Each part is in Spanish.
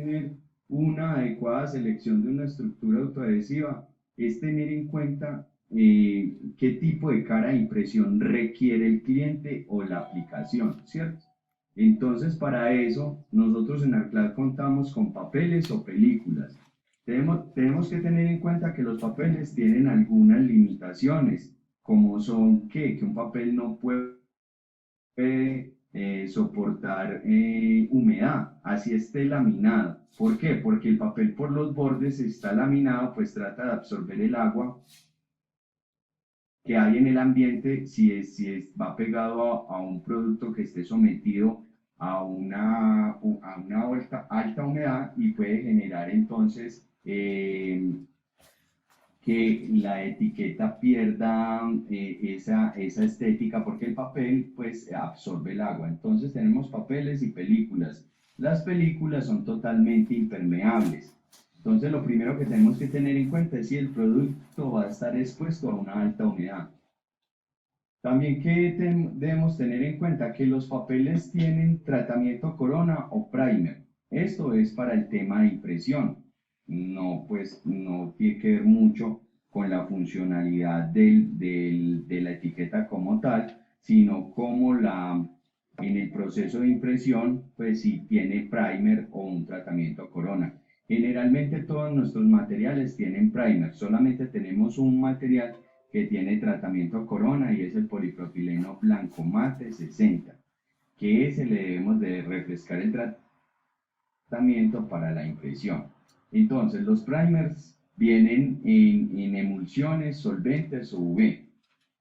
tener una adecuada selección de una estructura autoadhesiva es tener en cuenta qué tipo de cara de impresión requiere el cliente o la aplicación, ¿cierto? Entonces, para eso, nosotros en Arclad contamos con papeles o películas. Tenemos que tener en cuenta que los papeles tienen algunas limitaciones, como son que un papel no puede soportar humedad, así esté laminado. ¿Por qué? Porque el papel por los bordes está laminado, pues trata de absorber el agua que hay en el ambiente va pegado a un producto que esté sometido a una alta humedad y puede generar entonces que la etiqueta pierda esa estética porque el papel pues absorbe el agua. Entonces tenemos papeles y películas. Las películas son totalmente impermeables. Entonces lo primero que tenemos que tener en cuenta es si el producto va a estar expuesto a una alta humedad. También que debemos tener en cuenta que los papeles tienen tratamiento corona o primer. Esto es para el tema de impresión. No, pues no tiene que ver mucho con la funcionalidad de la etiqueta como tal, sino como en el proceso de impresión, pues si tiene primer o un tratamiento corona. Generalmente todos nuestros materiales tienen primer, solamente tenemos un material que tiene tratamiento corona y es el polipropileno blanco mate 60, que ese le debemos de refrescar el tratamiento para la impresión. Entonces los primers vienen en emulsiones, solventes o UV.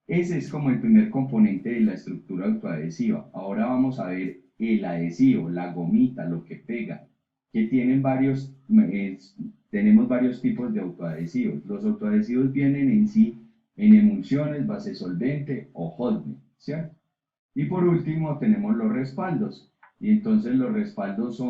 Ese es como el primer componente de la estructura autoadhesiva. Ahora vamos a ver el adhesivo, la gomita, lo que pega, que tenemos varios tipos de autoadhesivos. Los autoadhesivos vienen en sí en emulsiones, base solvente o hot glue, ¿cierto? Y por último tenemos los respaldos. Y entonces los respaldos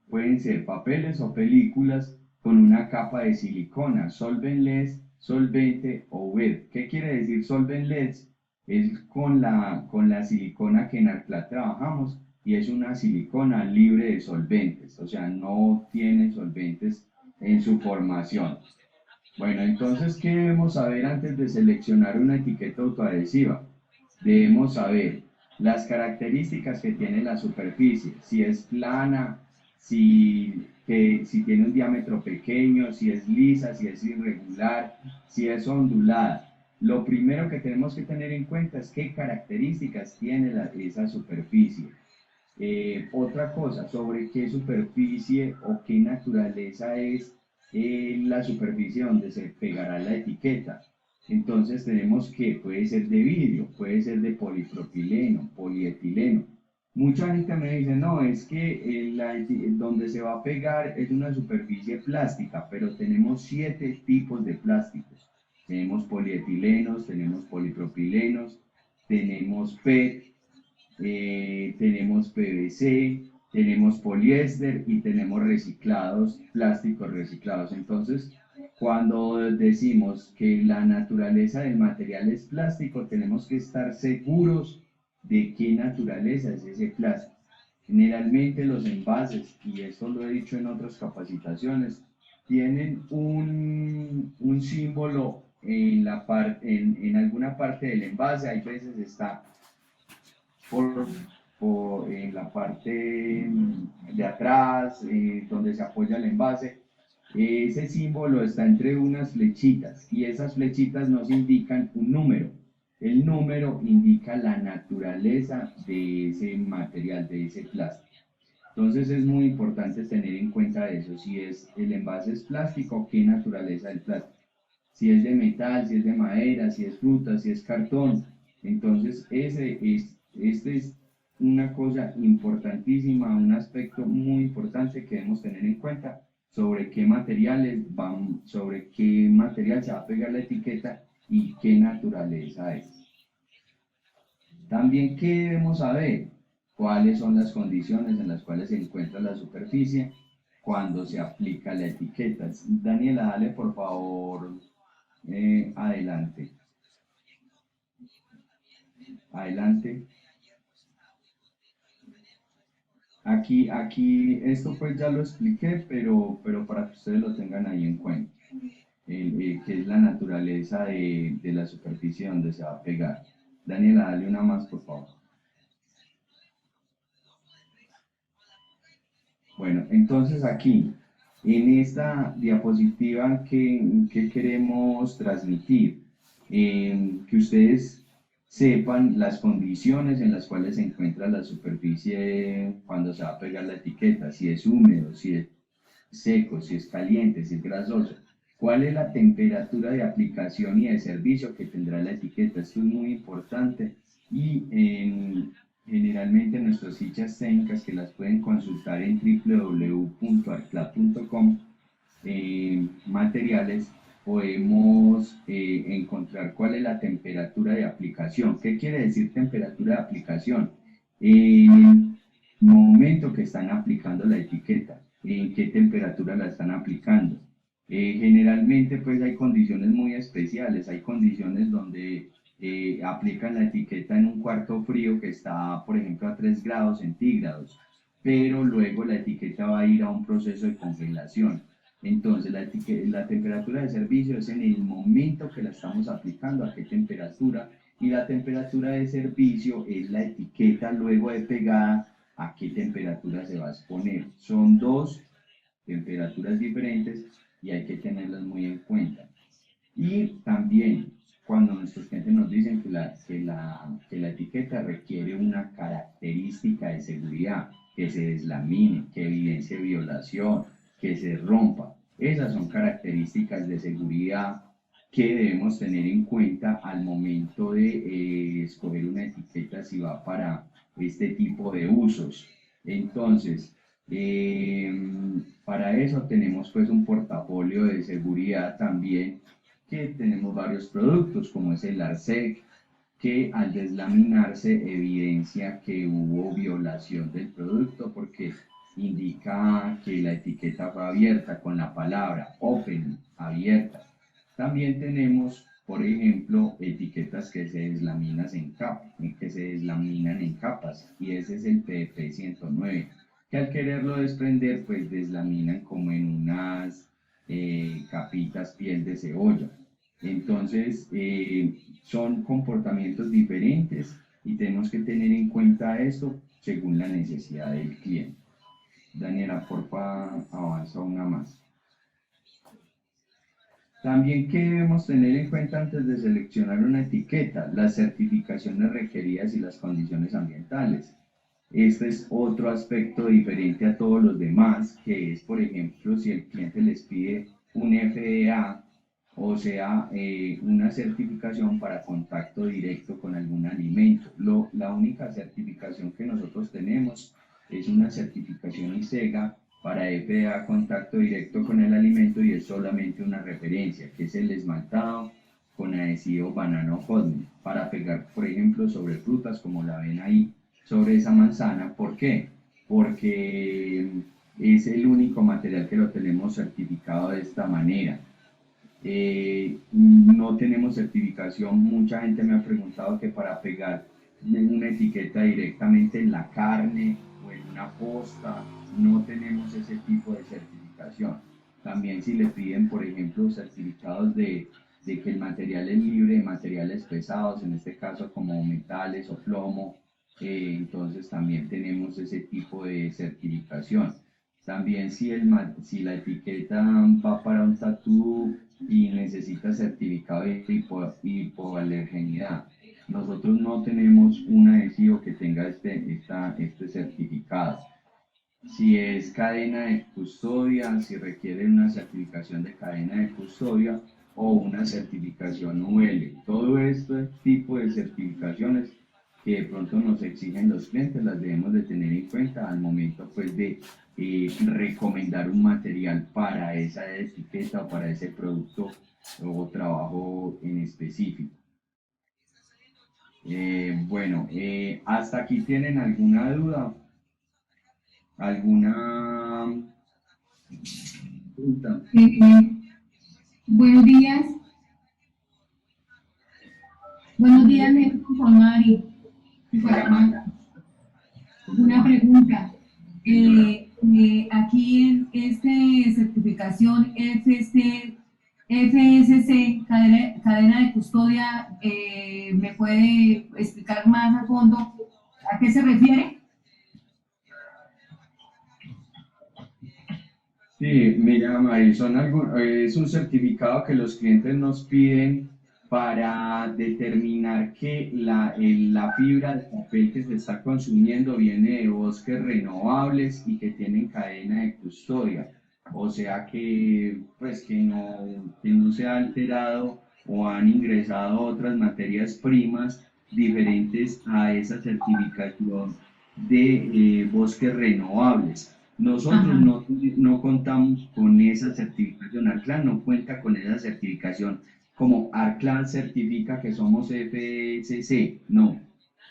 pueden ser papeles o películas con una capa de silicona, solventless, solvente o wet. ¿Qué quiere decir solventless? Es con la silicona que en Arclat trabajamos y es una silicona libre de solventes, o sea, no tiene solventes en su formación. Bueno, entonces, ¿qué debemos saber antes de seleccionar una etiqueta autoadhesiva? Debemos saber las características que tiene la superficie, si es plana, si tiene un diámetro pequeño, si es lisa, si es irregular, si es ondulada. Lo primero que tenemos que tener en cuenta es qué características tiene esa superficie. Otra cosa, sobre qué superficie o qué naturaleza es la superficie donde se pegará la etiqueta. Entonces tenemos que puede ser de vidrio, puede ser de polipropileno, polietileno. Mucha gente me dice, no, es que donde se va a pegar es una superficie plástica, pero tenemos 7 tipos de plásticos. Tenemos polietilenos, tenemos polipropilenos, tenemos PET, tenemos PVC, tenemos poliéster y tenemos reciclados, plásticos reciclados. Entonces, cuando decimos que la naturaleza del material es plástico, tenemos que estar seguros de qué naturaleza es ese plástico. Generalmente los envases, y esto lo he dicho en otras capacitaciones, tienen un símbolo en alguna parte del envase, hay veces está por, en la parte de atrás, donde se apoya el envase. Ese símbolo está entre unas flechitas y esas flechitas nos indican un número. El número indica la naturaleza de ese material, de ese plástico. Entonces es muy importante tener en cuenta eso, si el envase es plástico, qué naturaleza del plástico. Si es de metal, si es de madera, si es fruta, si es cartón. Entonces este es una cosa importantísima, un aspecto muy importante que debemos tener en cuenta sobre qué material se va a pegar la etiqueta y qué naturaleza es. También, ¿qué debemos saber? ¿Cuáles son las condiciones en las cuales se encuentra la superficie cuando se aplica la etiqueta? Daniela, dale por favor adelante. Adelante. Aquí, esto pues ya lo expliqué, pero para que ustedes lo tengan ahí en cuenta, que es la naturaleza de la superficie donde se va a pegar. Daniela, dale una más, por favor. Bueno, entonces aquí, en esta diapositiva que queremos transmitir, que ustedes sepan las condiciones en las cuales se encuentra la superficie cuando se va a pegar la etiqueta, si es húmedo, si es seco, si es caliente, si es grasoso. ¿Cuál es la temperatura de aplicación y de servicio que tendrá la etiqueta? Esto es muy importante y generalmente nuestras fichas técnicas que las pueden consultar en www.arclad.com materiales podemos encontrar cuál es la temperatura de aplicación. ¿Qué quiere decir temperatura de aplicación? En el momento que están aplicando la etiqueta, en qué temperatura la están aplicando. Generalmente pues hay condiciones muy especiales, hay condiciones donde aplican la etiqueta en un cuarto frío que está por ejemplo a 3 grados centígrados, pero luego la etiqueta va a ir a un proceso de congelación. Entonces, la temperatura de servicio es en el momento que la estamos aplicando, a qué temperatura, y la temperatura de servicio es la etiqueta luego de pegada, a qué temperatura se va a exponer. Son dos temperaturas diferentes y hay que tenerlas muy en cuenta. Y también cuando nuestros clientes nos dicen que la etiqueta requiere una característica de seguridad, que se deslamine, que evidencie violación, que se rompa. Esas son características de seguridad que debemos tener en cuenta al momento de escoger una etiqueta si va para este tipo de usos. Entonces, eh, para eso tenemos pues un portafolio de seguridad también, que tenemos varios productos como es el ARSEC, que al deslaminarse evidencia que hubo violación del producto porque indica que la etiqueta fue abierta con la palabra open, abierta. También tenemos, por ejemplo, etiquetas que se deslaminan en capas, y ese es el PP 109, que al quererlo desprender, pues deslaminan como en unas capitas piel de cebolla. Entonces, son comportamientos diferentes y tenemos que tener en cuenta esto según la necesidad del cliente. Daniela, porfa, avanza una más. También, ¿qué debemos tener en cuenta antes de seleccionar una etiqueta? Las certificaciones requeridas y las condiciones ambientales. Este es otro aspecto diferente a todos los demás, que es, por ejemplo, si el cliente les pide un FDA, o sea, una certificación para contacto directo con algún alimento. La única certificación que nosotros tenemos es una certificación ISEGA para FDA, contacto directo con el alimento, y es solamente una referencia, que es el esmaltado con adhesivo banano hotmelt, para pegar, por ejemplo, sobre frutas como la ven ahí, sobre esa manzana. ¿Por qué? Porque es el único material que lo tenemos certificado de esta manera. No tenemos certificación. Mucha gente me ha preguntado que para pegar una etiqueta directamente en la carne o en una posta, no tenemos ese tipo de certificación. También si le piden, por ejemplo, certificados de que el material es libre de materiales pesados, en este caso como metales o plomo, entonces también tenemos ese tipo de certificación. También si la etiqueta va para un tatú y necesita certificado de hipoalergenidad, nosotros no tenemos un adhesivo que tenga este certificado. Si es cadena de custodia, si requiere una certificación de cadena de custodia o una certificación UL. Todo este tipo de certificaciones que de pronto nos exigen los clientes las debemos de tener en cuenta al momento pues de recomendar un material para esa etiqueta o para ese producto o trabajo en específico. Bueno, ¿hasta aquí tienen alguna duda? ¿Alguna pregunta? Buenos días. Buenos días, Nelson, Juan Mari. Hola, María. Una pregunta. aquí en este certificación FSC, cadena de custodia, ¿me puede explicar más a fondo a qué se refiere? Sí, mira, Mari, es un certificado que los clientes nos piden para determinar que la fibra de papel que se está consumiendo viene de bosques renovables y que tienen cadena de custodia. O sea pues, que no se ha alterado o han ingresado otras materias primas diferentes a esa certificación de bosques renovables. Nosotros Ajá. no contamos con esa certificación, Arclan no cuenta con esa certificación, como Arclan certifica que somos FSC, no.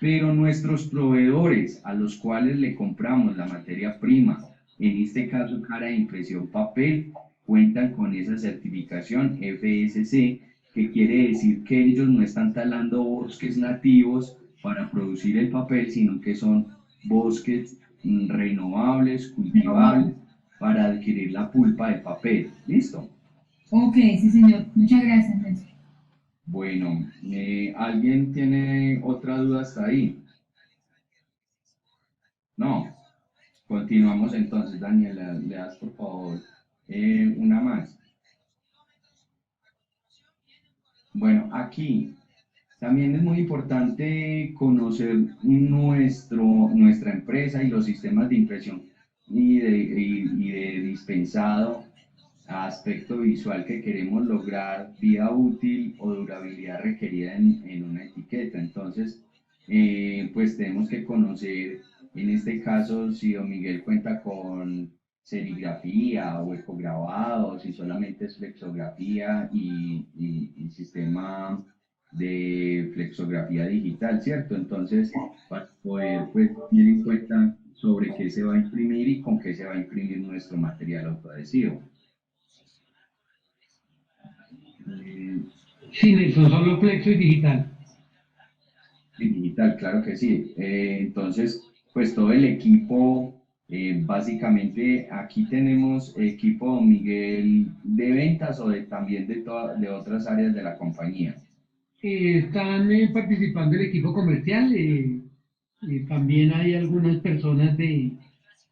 Pero nuestros proveedores a los cuales le compramos la materia prima, en este caso cara de impresión papel, cuentan con esa certificación FSC, que quiere decir que ellos no están talando bosques nativos para producir el papel, sino que son bosques renovables, cultivables, para adquirir la pulpa de papel. ¿Listo? Ok, sí, señor. Muchas gracias, Nelson. Bueno, ¿alguien tiene otra duda hasta ahí? No. Continuamos entonces, Daniela, le das por favor una más. Bueno, aquí también es muy importante conocer nuestra empresa y los sistemas de impresión y de dispensado a aspecto visual que queremos lograr, vida útil o durabilidad requerida en una etiqueta. Entonces, pues tenemos que conocer, en este caso, si don Miguel cuenta con serigrafía o ecograbado, si solamente es flexografía y sistema de flexografía digital, ¿cierto? Entonces, para poder pues, tener en cuenta sobre qué se va a imprimir y con qué se va a imprimir nuestro material autoadhesivo. Eh, Sí, Nelson, solo Flexo y digital. Digital, claro que sí. Entonces, pues todo el equipo, básicamente aquí tenemos equipo, don Miguel, de ventas o también de otras áreas de la compañía. Están participando el equipo comercial, también hay algunas personas de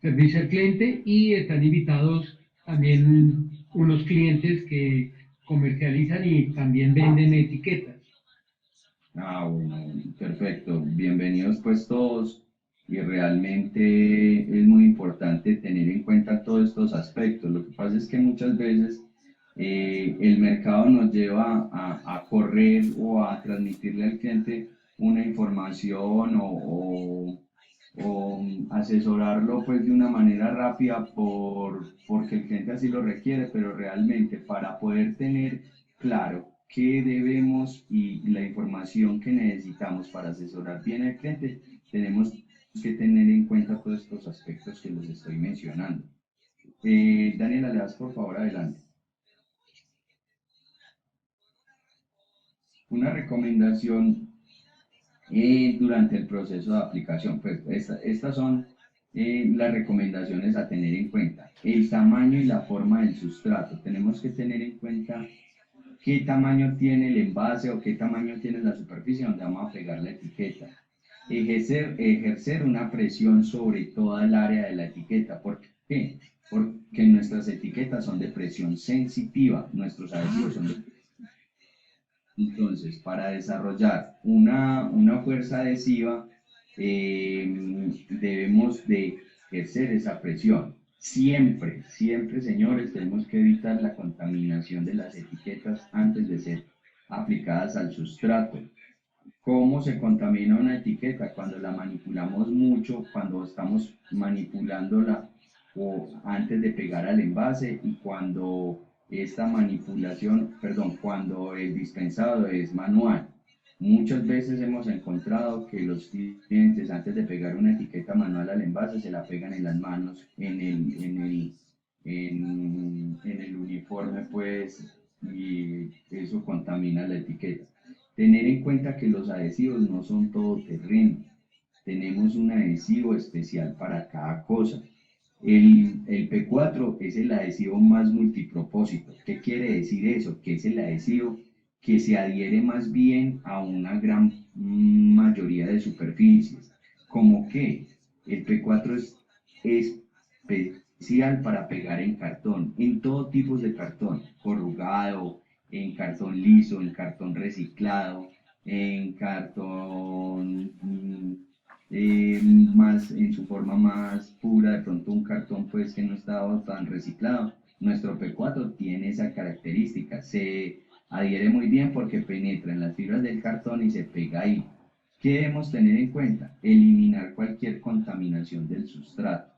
servicio al cliente y están invitados también unos clientes que comercializan y también venden etiquetas. Ah, bueno, perfecto. Bienvenidos pues todos y realmente es muy importante tener en cuenta todos estos aspectos. Lo que pasa es que muchas veces el mercado nos lleva a correr o a transmitirle al cliente una información o asesorarlo pues de una manera rápida porque el cliente así lo requiere, pero realmente para poder tener claro qué debemos y la información que necesitamos para asesorar bien al cliente, tenemos que tener en cuenta todos estos aspectos que les estoy mencionando. Daniela, le das por favor adelante. Una recomendación durante el proceso de aplicación. Pues estas son las recomendaciones a tener en cuenta. El tamaño y la forma del sustrato. Tenemos que tener en cuenta qué tamaño tiene el envase o qué tamaño tiene la superficie donde vamos a pegar la etiqueta. Ejercer una presión sobre toda el área de la etiqueta. ¿Por qué? Porque nuestras etiquetas son de presión sensitiva, nuestros adhesivos son de. Entonces, para desarrollar una fuerza adhesiva, debemos de ejercer esa presión. Siempre, siempre, señores, tenemos que evitar la contaminación de las etiquetas antes de ser aplicadas al sustrato. ¿Cómo se contamina una etiqueta? Cuando la manipulamos mucho, cuando estamos manipulándola o antes de pegar al envase y cuando esta manipulación, perdón, cuando el dispensado es manual. Muchas veces hemos encontrado que los clientes antes de pegar una etiqueta manual al envase se la pegan en las manos, en el uniforme, pues, y eso contamina la etiqueta. Tener en cuenta que los adhesivos no son todo terreno. Tenemos un adhesivo especial para cada cosa. El P4 es el adhesivo más multipropósito. ¿Qué quiere decir eso? Que es el adhesivo que se adhiere más bien a una gran mayoría de superficies. ¿Cómo que? El P4 es especial para pegar en cartón, en todo tipo de cartón, corrugado, en cartón liso, en cartón reciclado, en cartón más en su forma más pura, de pronto un cartón pues que no estaba tan reciclado. Nuestro P4 tiene esa característica, se adhiere muy bien porque penetra en las fibras del cartón y se pega ahí. ¿Qué debemos tener en cuenta? Eliminar cualquier contaminación del sustrato.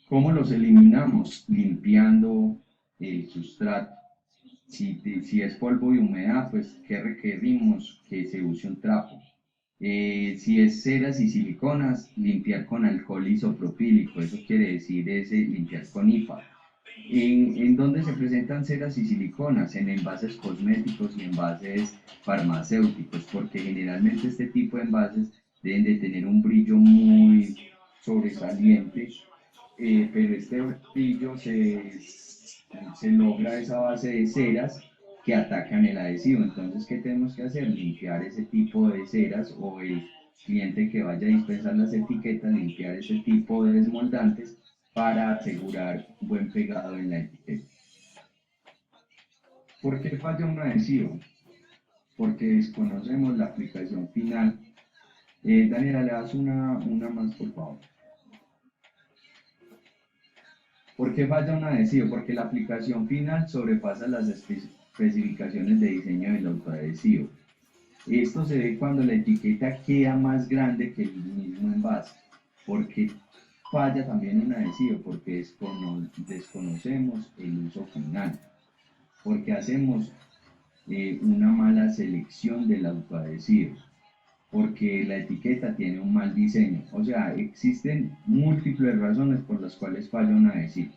¿Cómo los eliminamos? Limpiando el sustrato. Si es polvo y humedad, pues ¿qué requerimos? Que se use un trapo. Si es ceras y siliconas, limpiar con alcohol isopropílico, eso quiere decir limpiar con IPA. ¿En dónde se presentan ceras y siliconas? En envases cosméticos y envases farmacéuticos, porque generalmente este tipo de envases deben de tener un brillo muy sobresaliente, pero este brillo se logra esa base de ceras que atacan el adhesivo. Entonces, ¿qué tenemos que hacer? Limpiar ese tipo de ceras o el cliente que vaya a dispensar las etiquetas, limpiar ese tipo de desmoldantes para asegurar un buen pegado en la etiqueta. ¿Por qué falla un adhesivo? Porque desconocemos la aplicación final. Daniela, le das una más, por favor. ¿Por qué falla un adhesivo? Porque la aplicación final sobrepasa las especificaciones de diseño del autoadhesivo. Esto se ve cuando la etiqueta queda más grande que el mismo envase. ¿Por qué falla también un adhesivo? Porque desconocemos el uso final. Porque hacemos una mala selección del autoadhesivo. Porque la etiqueta tiene un mal diseño. O sea, existen múltiples razones por las cuales falla un adhesivo.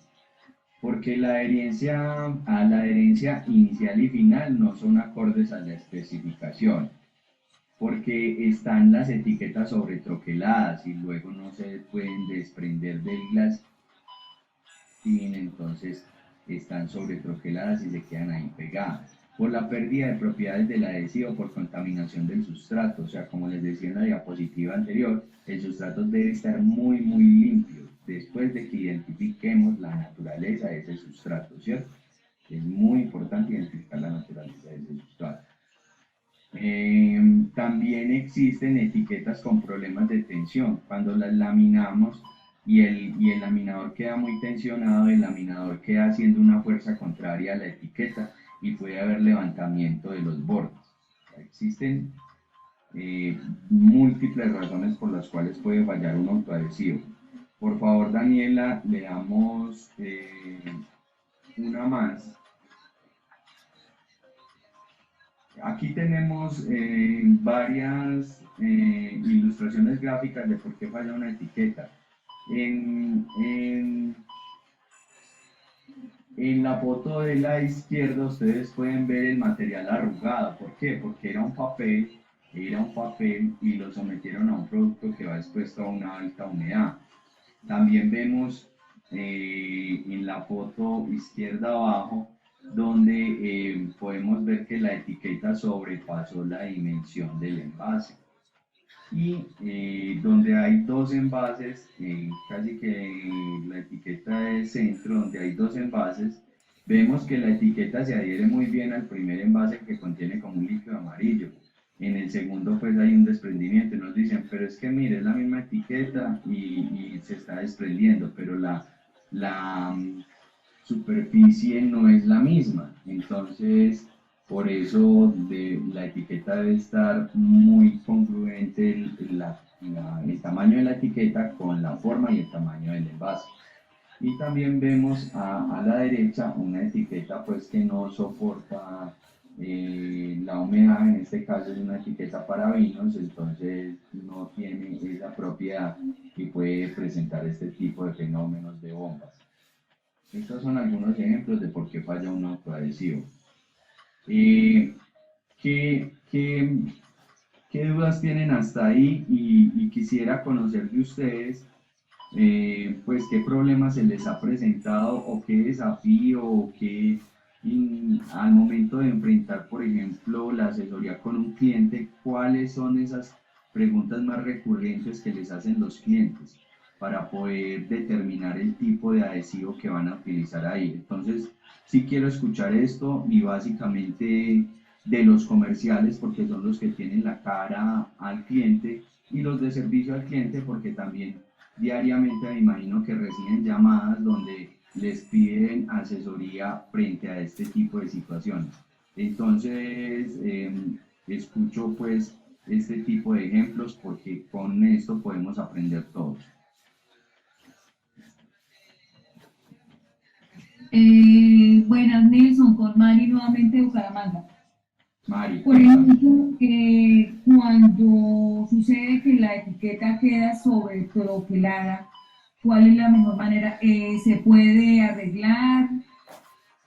Porque la adherencia inicial y final no son acordes a la especificación. Porque están las etiquetas sobretroqueladas y luego no se pueden desprender del glass, y entonces están sobretroqueladas y se quedan ahí pegadas. Por la pérdida de propiedades del adhesivo por contaminación del sustrato, o sea, como les decía en la diapositiva anterior, el sustrato debe estar muy limpio después de que identifiquemos la naturaleza de ese sustrato, ¿cierto? Es muy importante identificar la naturaleza de ese sustrato. También existen etiquetas con problemas de tensión. Cuando las laminamos y el laminador queda muy tensionado, el laminador queda haciendo una fuerza contraria a la etiqueta y puede haber levantamiento de los bordes. Existen múltiples razones por las cuales puede fallar un autoadhesivo. Por favor, Daniela, le damos una más. Aquí tenemos varias ilustraciones gráficas de por qué falla una etiqueta. En la foto de la izquierda ustedes pueden ver el material arrugado. ¿Por qué? Porque era un papel y lo sometieron a un producto que va expuesto a una alta humedad. También vemos en la foto izquierda abajo donde podemos ver que la etiqueta sobrepasó la dimensión del envase y donde hay dos envases, casi que la etiqueta de centro, donde hay dos envases, vemos que la etiqueta se adhiere muy bien al primer envase que contiene como un líquido amarillo. En el segundo pues hay un desprendimiento y nos dicen, pero es que mire, es la misma etiqueta y se está desprendiendo, pero la superficie no es la misma. Entonces, por eso la etiqueta debe estar muy congruente el tamaño de la etiqueta con la forma y el tamaño del envase. Y también vemos a la derecha una etiqueta pues que no soporta la humedad, en este caso es una etiqueta para vinos, entonces no tiene esa propiedad y puede presentar este tipo de fenómenos de bombas. Estos son algunos ejemplos de por qué falla un autoadhesivo. ¿Qué dudas tienen hasta ahí? Y quisiera conocer de ustedes pues qué problemas se les ha presentado o qué desafío o qué al momento de enfrentar, por ejemplo, la asesoría con un cliente, cuáles son esas preguntas más recurrentes que les hacen los clientes para poder determinar el tipo de adhesivo que van a utilizar ahí. Entonces, sí quiero escuchar esto y básicamente de los comerciales porque son los que tienen la cara al cliente y los de servicio al cliente porque también diariamente me imagino que reciben llamadas donde les piden asesoría frente a este tipo de situaciones. Entonces, escucho pues este tipo de ejemplos porque con esto podemos aprender todos. Buenas, Nelson, con Mari nuevamente de Bucaramanga. Mari, Por ejemplo, cuando sucede que la etiqueta queda sobretroquelada, ¿cuál es la mejor manera? ¿Se puede arreglar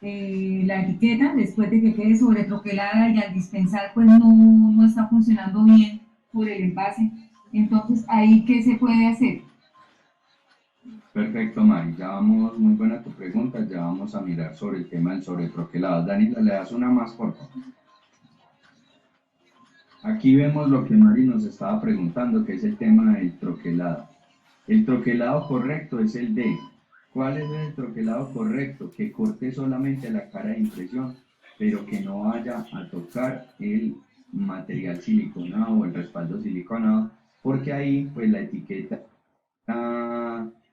la etiqueta después de que quede sobretroquelada y al dispensar pues no está funcionando bien por el envase? Entonces, ¿ahí qué se puede hacer? perfecto, Mari. Ya vamos, muy buena tu pregunta. Ya vamos a mirar sobre el tema del sobretroquelado. Dani, le das una más, por favor. Aquí vemos lo que Mari nos estaba preguntando, que es el tema del troquelado. El troquelado correcto es el D. ¿Cuál es el troquelado correcto? Que corte solamente la cara de impresión, pero que no vaya a tocar el material siliconado o el respaldo siliconado, porque ahí pues la etiqueta,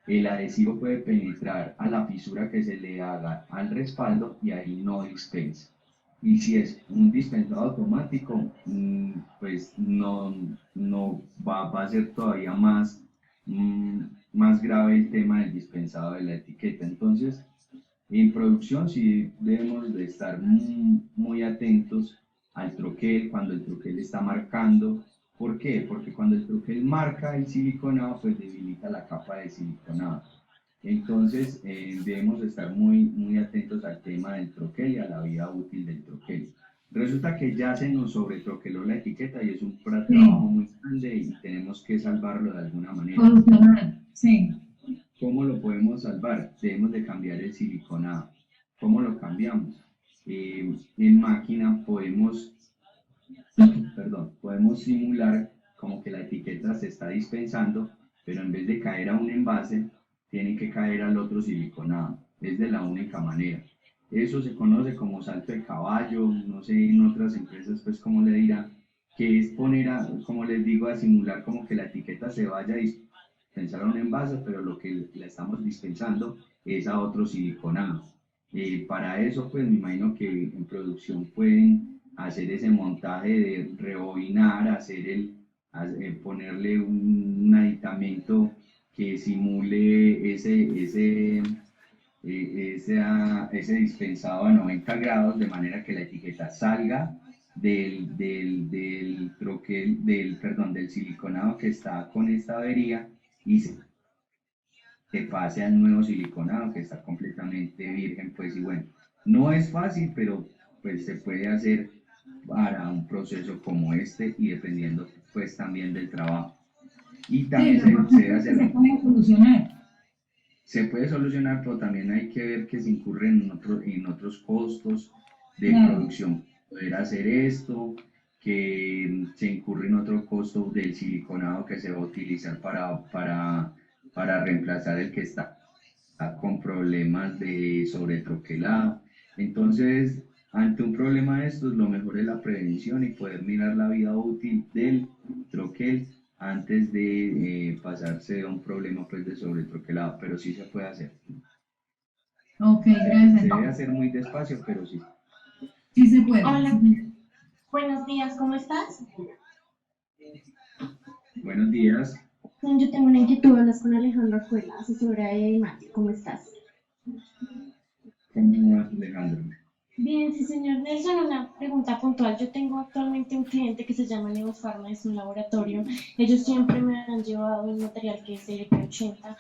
el adhesivo puede penetrar a la fisura que se le haga al respaldo y ahí no dispensa. Y si es un dispensado automático, pues no va a ser todavía más grave el tema del dispensado de la etiqueta. Entonces, en producción sí debemos de estar muy atentos al troquel, cuando el troquel está marcando. ¿Por qué? Porque cuando el troquel marca el siliconado, pues debilita la capa de siliconado. Entonces, debemos estar muy atentos al tema del troquel y a la vida útil del troquel. Resulta que ya se nos sobretroqueló la etiqueta y es un trabajo Sí, muy grande y tenemos que salvarlo de alguna manera. solucionar, sí. ¿Cómo lo podemos salvar? Debemos de cambiar el siliconado. ¿Cómo lo cambiamos? En máquina podemos simular como que la etiqueta se está dispensando, pero en vez de caer a un envase, tiene que caer al otro siliconado. Es de la única manera. Eso se conoce como salto de caballo, no sé en otras empresas pues cómo le dirán, que es poner, como les digo, a simular como que la etiqueta se vaya a dispensar a un envase, pero lo que la estamos dispensando es a otro siliconado. Para eso, pues me imagino que en producción pueden hacer ese montaje de rebobinar, ponerle un aditamento que simule ese dispensado a 90 grados, de manera que la etiqueta salga del siliconado que está con esta avería y se pase al nuevo siliconado que está completamente virgen, pues y bueno, no es fácil, pero pues se puede hacer para un proceso como este y dependiendo pues también del trabajo. Y Sí, también lo se importante debe es que hacer, se puede solucionar. se puede solucionar, pero también hay que ver que se incurren en otros costos de Claro. producción, poder hacer esto, que se incurre en otro costo del siliconado que se va a utilizar para reemplazar el que está con problemas de sobretroquelado. Entonces, ante un problema de estos, lo mejor es la prevención y poder mirar la vida útil del troquel antes de pasarse a un problema pues, de sobretroquelado, pero sí se puede hacer. Ok, Se gracias. debe hacer muy despacio, pero sí. Sí se puede. Hola, Sí. buenos días, ¿cómo estás? Buenos días. Yo tengo una inquietud, hablas con Alejandra Cuela, asesora de imagen, ¿cómo estás? ¿Cómo vas, Alejandro? Bien, sí, señor Nelson, una pregunta puntual. Yo tengo actualmente un cliente que se llama Neofarma, es un laboratorio. Ellos siempre me han llevado el material que es LP80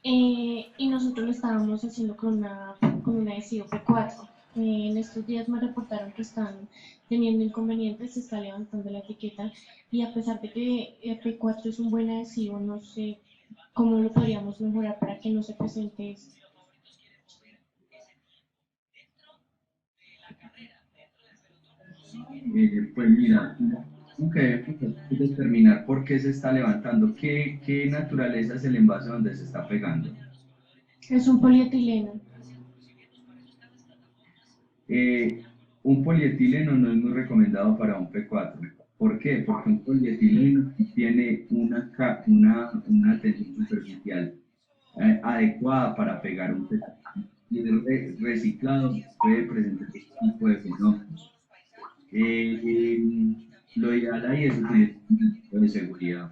y nosotros lo estábamos haciendo con una adhesivo P4. En estos días me reportaron que están teniendo inconvenientes, se está levantando la etiqueta y a pesar de que P4 es un buen adhesivo, no sé ¿Cómo lo podríamos mejorar para que no se presente esto? Pues mira, tengo que determinar por qué se está levantando, qué naturaleza es el envase donde se está pegando. Es un polietileno. Un polietileno no es muy recomendado para un P4. ¿Por qué? Porque un polietileno tiene una tensión superficial adecuada para pegar un P4. Y el reciclado puede presentar este tipo de fenómenos. Lo ideal ahí es utilizar un equipo de seguridad.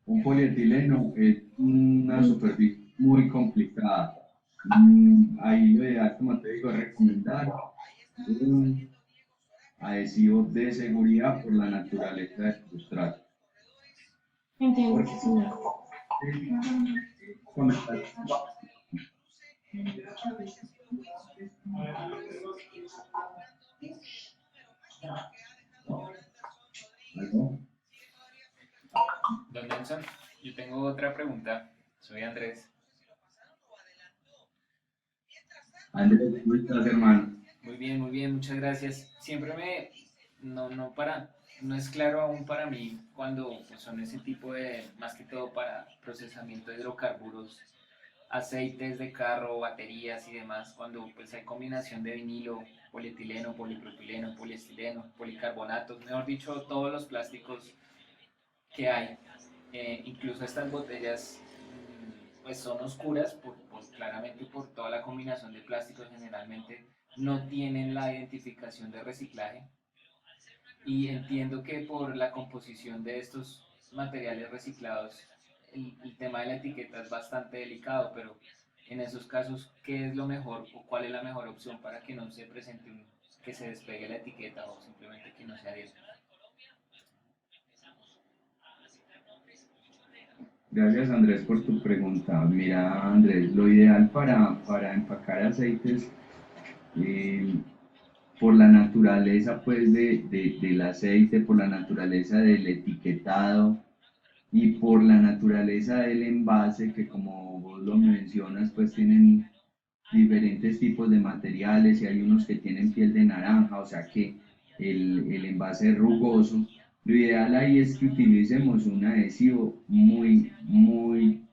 Un polietileno es una superficie muy complicada. Ahí lo ideal, como te digo, es recomendar un adhesivo de seguridad por la naturaleza del sustrato. Entiendo, sí, señor. ¿Algo? Don Nelson, yo tengo otra pregunta. Soy Andrés. Andrés, ¿cómo estás, hermano? Muy bien, muchas gracias. No es claro aún para mí cuando pues, son ese tipo de, más que todo para procesamiento de hidrocarburos, aceites de carro, baterías y demás, cuando pues hay combinación de vinilo, polietileno, polipropileno, poliestireno, policarbonatos, mejor dicho, todos los plásticos que hay. Incluso estas botellas pues son oscuras claramente por toda la combinación de plásticos, generalmente no tienen la identificación de reciclaje, y entiendo que por la composición de estos materiales reciclados el tema de la etiqueta es bastante delicado, pero en esos casos, ¿qué es lo mejor o cuál es la mejor opción para que no se presente que se despegue la etiqueta o simplemente que no se adhiera? Gracias, Andrés, por tu pregunta. Mira, Andrés, lo ideal para empacar aceites, eh, por la naturaleza pues, del aceite, por la naturaleza del etiquetado y por la naturaleza del envase, que como vos lo mencionas, pues tienen diferentes tipos de materiales y hay unos que tienen piel de naranja, o sea que el envase es rugoso. Lo ideal ahí es que utilicemos un adhesivo muy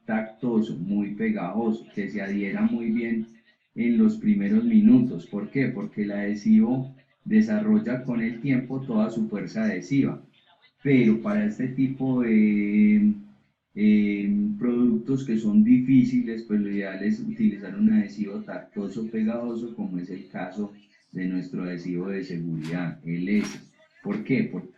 tactoso, muy pegajoso, que se adhiera muy bien en los primeros minutos. ¿Por qué? Porque el adhesivo desarrolla con el tiempo toda su fuerza adhesiva. Pero para este tipo de productos que son difíciles, pues lo ideal es utilizar un adhesivo tactoso pegajoso, como es el caso de nuestro adhesivo de seguridad, el S. ¿Por qué? Porque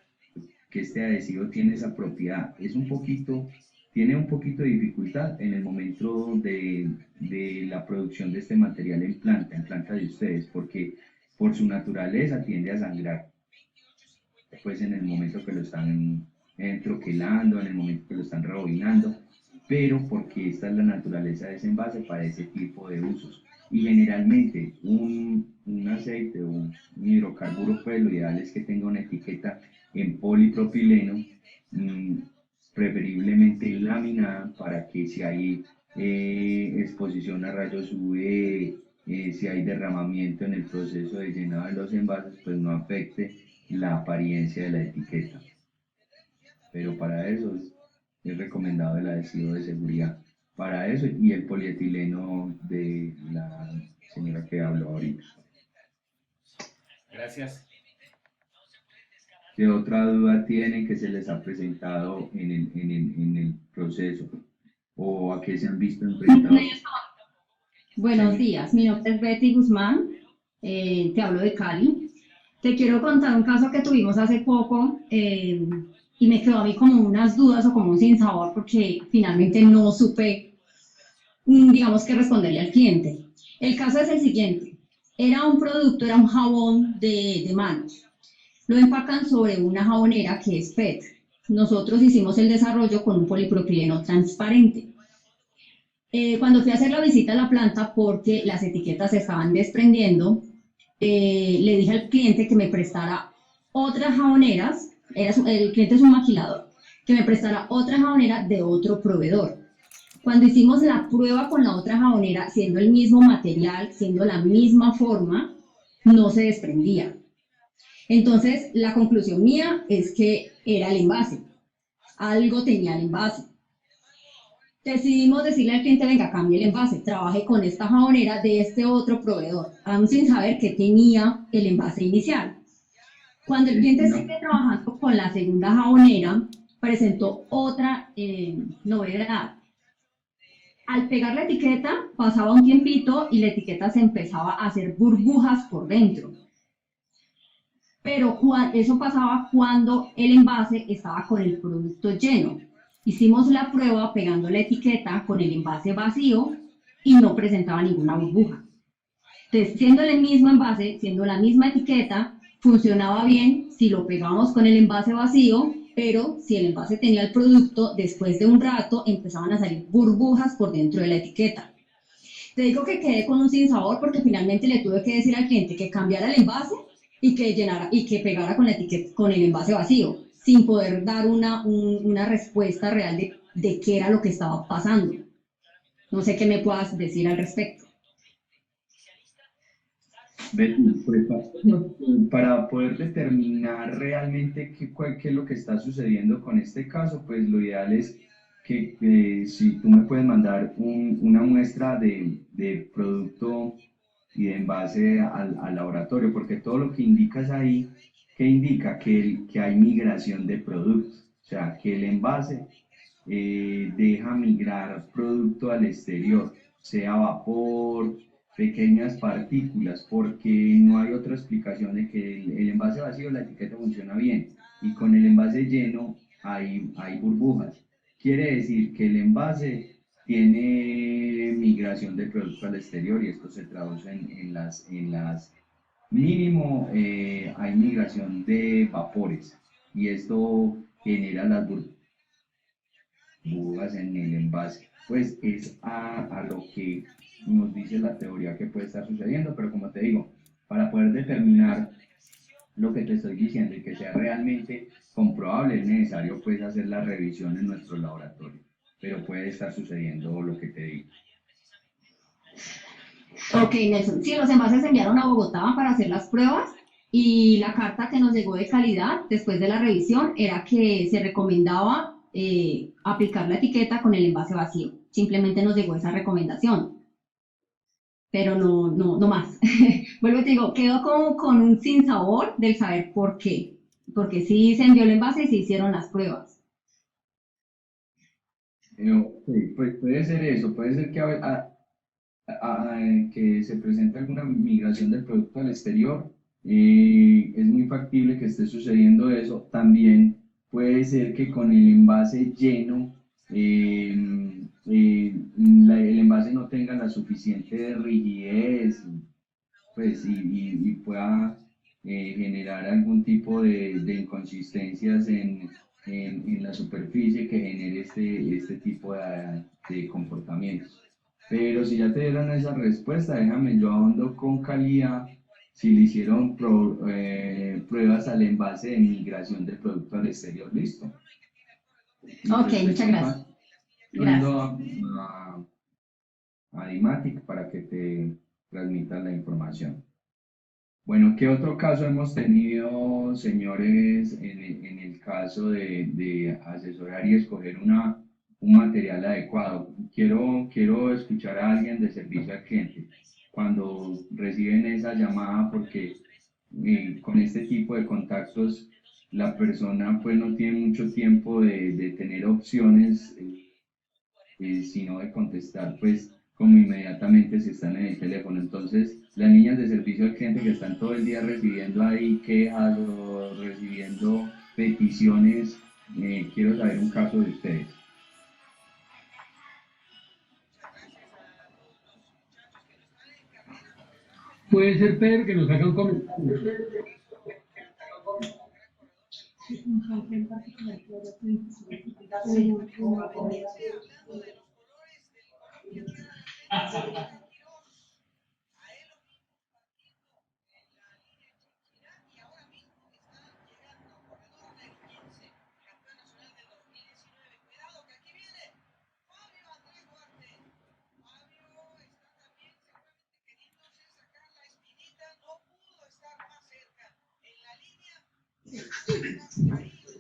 este adhesivo tiene esa propiedad. Tiene un poquito de dificultad en el momento de la producción de este material en planta de ustedes, porque por su naturaleza tiende a sangrar pues en el momento que lo están troquelando, en el momento que lo están rebobinando, pero porque esta es la naturaleza de ese envase para ese tipo de usos. Y generalmente un aceite o un hidrocarburo, pues lo ideal es que tenga una etiqueta en polipropileno, preferiblemente laminada, para que si hay exposición a rayos UV, si hay derramamiento en el proceso de llenado de los envases, pues no afecte la apariencia de la etiqueta. Pero para eso es recomendado el adhesivo de seguridad. Para eso y el polietileno de la señora que habló ahorita. Gracias. ¿Qué otra duda tienen que se les ha presentado en el proceso? ¿O a qué se han visto enfrentados? Buenos días, mi nombre es Betty Guzmán, te hablo de Cali. Te quiero contar un caso que tuvimos hace poco y me quedó a mí como unas dudas o como un sinsabor porque finalmente no supe, digamos, que responderle al cliente. El caso es el siguiente, era un jabón de manos. Lo empacan sobre una jabonera que es PET. Nosotros hicimos el desarrollo con un polipropileno transparente. Cuando fui a hacer la visita a la planta porque las etiquetas se estaban desprendiendo, le dije al cliente que me prestara otras jaboneras el cliente es un maquilador, que me prestara otra jabonera de otro proveedor. Cuando hicimos la prueba con la otra jabonera, siendo el mismo material, siendo la misma forma, no se desprendía. Entonces, la conclusión mía es que era el envase. Algo tenía el envase. Decidimos decirle al cliente, venga, cambie el envase, trabaje con esta jabonera de este otro proveedor, aún sin saber que tenía el envase inicial. Cuando el cliente sigue trabajando con la segunda jabonera, presentó otra novedad. Al pegar la etiqueta, pasaba un tiempito y la etiqueta se empezaba a hacer burbujas por dentro. Pero eso pasaba cuando el envase estaba con el producto lleno. Hicimos la prueba pegando la etiqueta con el envase vacío y no presentaba ninguna burbuja. Entonces, siendo el mismo envase, siendo la misma etiqueta, funcionaba bien si lo pegamos con el envase vacío, pero si el envase tenía el producto, después de un rato empezaban a salir burbujas por dentro de la etiqueta. Te digo que quedé con un sinsabor porque finalmente le tuve que decir al cliente que cambiara el envase y que llenara y que pegara con la etiqueta, con el envase vacío, sin poder dar una respuesta real de qué era lo que estaba pasando. No sé qué me puedas decir al respecto. Betty, pues, para poder determinar realmente qué es lo que está sucediendo con este caso, pues lo ideal es que si tú me puedes mandar una muestra de producto y de envase al laboratorio, porque todo lo que indicas ahí, ¿qué indica? Que hay migración de productos, o sea, que el envase deja migrar producto al exterior, sea vapor, pequeñas partículas, porque no hay otra explicación de que el envase vacío, la etiqueta funciona bien, y con el envase lleno hay burbujas. Quiere decir que el envase tiene migración de producto al exterior y esto se traduce en las mínimo hay migración de vapores y esto genera las burbujas en el envase. Pues es a lo que nos dice la teoría que puede estar sucediendo, pero como te digo, para poder determinar lo que te estoy diciendo y que sea realmente comprobable, es necesario pues hacer la revisión en nuestro laboratorio, pero puede estar sucediendo lo que te digo. Ok, Nelson. Sí, los envases se enviaron a Bogotá para hacer las pruebas y la carta que nos llegó de calidad después de la revisión era que se recomendaba aplicar la etiqueta con el envase vacío. Simplemente nos llegó esa recomendación, pero no más. Vuelvo y te digo, quedó como con un sinsabor del saber por qué. Porque sí se envió el envase y se hicieron las pruebas. Ok, pues puede ser eso, puede ser que que se presente alguna migración del producto al exterior, es muy factible que esté sucediendo eso. También puede ser que con el envase lleno, el envase no tenga la suficiente rigidez, pues, y pueda generar algún tipo de inconsistencias en la superficie que genere este tipo de comportamientos. Pero si ya te dieron esa respuesta, déjame, yo ahondo con calidad si le hicieron pruebas al envase de migración del producto al exterior, listo. Y Ok, respecto muchas al gracias. envase, yo Gracias. a Dimatic para que te transmitan la información. Bueno, ¿qué otro caso hemos tenido, señores, en el caso de asesorar y escoger un material adecuado? Quiero escuchar a alguien de servicio al cliente cuando reciben esa llamada porque con este tipo de contactos la persona pues no tiene mucho tiempo de tener opciones, sino de contestar pues como inmediatamente si están en el teléfono. Entonces, las niñas de servicio al cliente que están todo el día recibiendo ahí quejas o recibiendo peticiones, quiero saber un caso de ustedes. Puede ser Pedro que nos haga un comentario.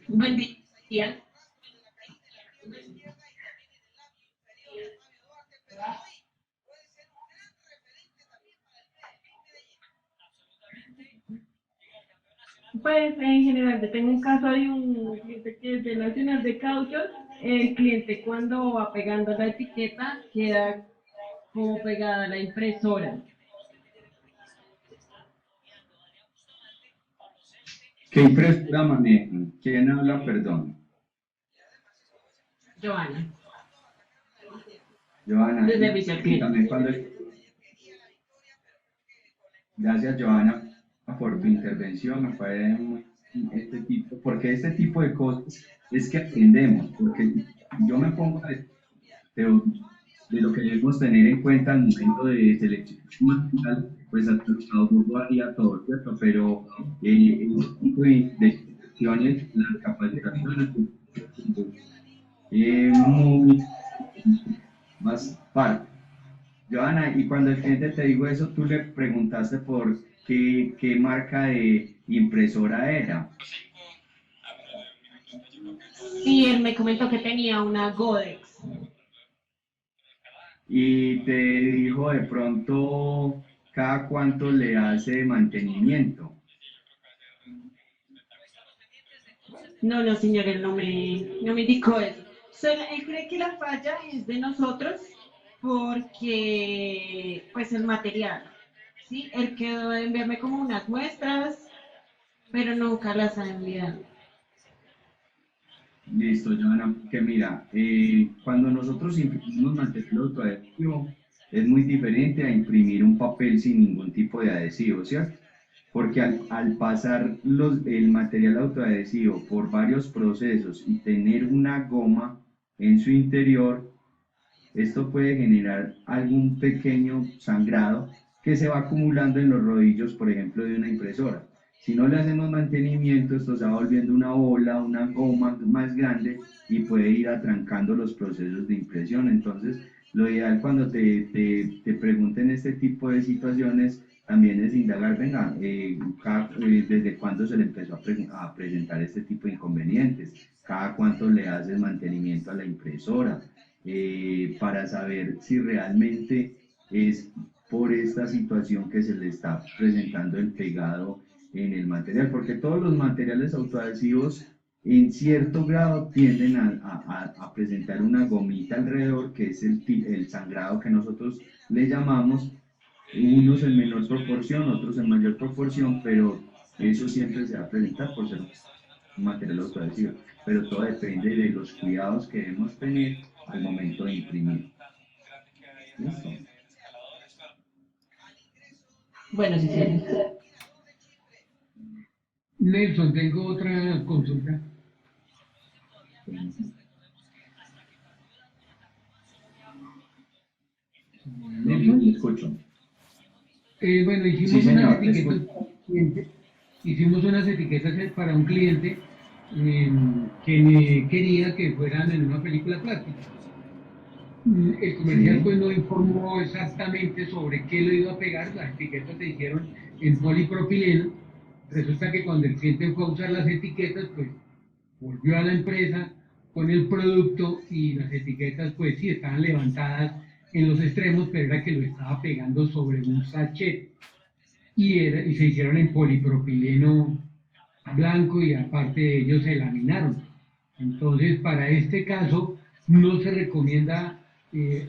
Buen día. Pues en general, yo tengo un caso de un cliente que es de Nacional de Cauchos. El cliente cuando va pegando la etiqueta queda como pegada a la impresora. ¿Qué impresora manejan? ¿Quién habla? Perdón. Joana, Joana, de servicio al cliente. dígame cuándo. Gracias, Joana, por tu intervención. Me fue porque este tipo de cosas es que aprendemos, porque yo me pongo de lo que debemos tener en cuenta al momento de selección material, pues a burdo haría todo, ¿cierto? Pero este tipo de cuestiones, las capacitaciones, muy más parte. Joana, y cuando el cliente te dijo eso, tú le preguntaste por qué marca de impresora era. Sí, él me comentó que tenía una Godex. Y te dijo de pronto cada cuánto le hace mantenimiento. No, no, señor, él no me indicó eso. Solo, él cree que la falla es de nosotros porque, pues, el material, ¿sí? Él quedó de enviarme como unas muestras, pero nunca las ha enviado. Listo, Joana, que mira, cuando nosotros imprimimos material autoadhesivo, es muy diferente a imprimir un papel sin ningún tipo de adhesivo, ¿cierto? Porque al pasar el material autoadhesivo por varios procesos y tener una goma en su interior, esto puede generar algún pequeño sangrado que se va acumulando en los rodillos, por ejemplo, de una impresora. Si no le hacemos mantenimiento, esto se va volviendo una bola, una goma más grande y puede ir atrancando los procesos de impresión. Entonces, lo ideal cuando te pregunten este tipo de situaciones también es indagar, venga, desde cuándo se le empezó a presentar este tipo de inconvenientes, cada cuánto le haces mantenimiento a la impresora, para saber si realmente es por esta situación que se le está presentando el pegado en el material, porque todos los materiales autoadhesivos en cierto grado tienden a presentar una gomita alrededor, que es el sangrado que nosotros le llamamos, unos en menor proporción, otros en mayor proporción, pero eso siempre se va a presentar por ser un material autoadhesivo, pero todo depende de los cuidados que debemos tener al momento de imprimir. ¿Listo? Bueno, sí, sí. Nelson, tengo otra consulta. No, Nelson, le escucho. bueno, Sí, señor, le escucho. hicimos unas etiquetas para un cliente que me quería que fueran en una película plástica. El comercial Sí, pues no informó exactamente sobre qué lo iba a pegar, las etiquetas se hicieron en polipropileno. Resulta que cuando el cliente fue a usar las etiquetas, pues volvió a la empresa con el producto y las etiquetas pues sí estaban levantadas en los extremos, pero era que lo estaba pegando sobre un sachet y se hicieron en polipropileno blanco y aparte de ellos se laminaron. Entonces, para este caso, no se recomienda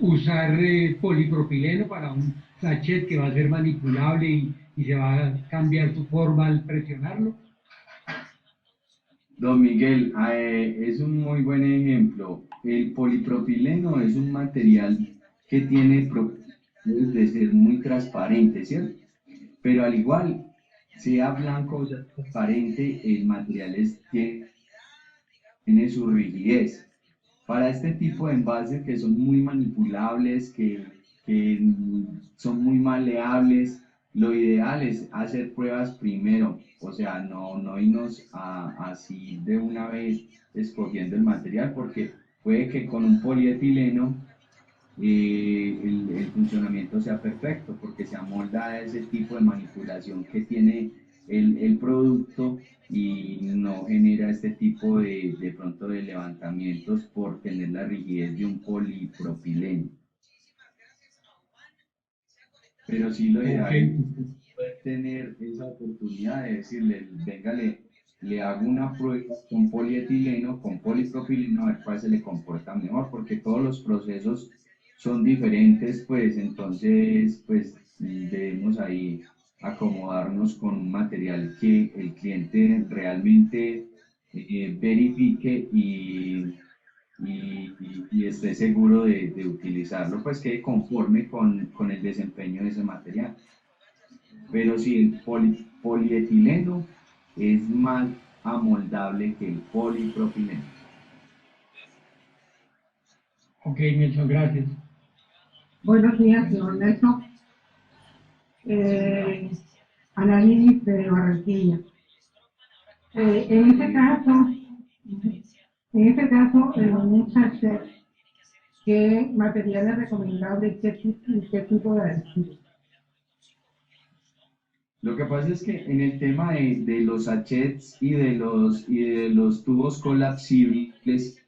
usar polipropileno para un sachet que va a ser manipulable y se va a cambiar su forma al presionarlo. don Miguel, es un muy buen ejemplo. El polipropileno es un material que tiene propiedades de ser muy transparente, ¿cierto? Pero al igual, sea blanco o sea transparente, el material tiene su rigidez. Para este tipo de envases que son muy manipulables, que son muy maleables, lo ideal es hacer pruebas primero, o sea, no irnos así de una vez escogiendo el material, porque puede que con un polietileno el funcionamiento sea perfecto, porque se amolda a ese tipo de manipulación que tiene el producto y no genera este tipo de pronto de levantamientos por tener la rigidez de un polipropileno. Pero sí lo Ok, ideal es poder tener esa oportunidad de decirle, venga, le hago una prueba con polietileno, con polipropileno, a ver cuál se le comporta mejor, porque todos los procesos son diferentes, pues entonces pues debemos ahí acomodarnos con un material que el cliente realmente verifique y esté seguro de utilizarlo, pues quede conforme con el desempeño de ese material. Pero si el polietileno es más amoldable que el polipropileno. ok, Nelson, gracias. Buenos días, señor Nelson. Análisis de Barranquilla. En este caso, un sachet, ¿qué material es recomendable y qué tipo de adhesivo? Lo que pasa es que en el tema de los sachets y de los tubos colapsibles,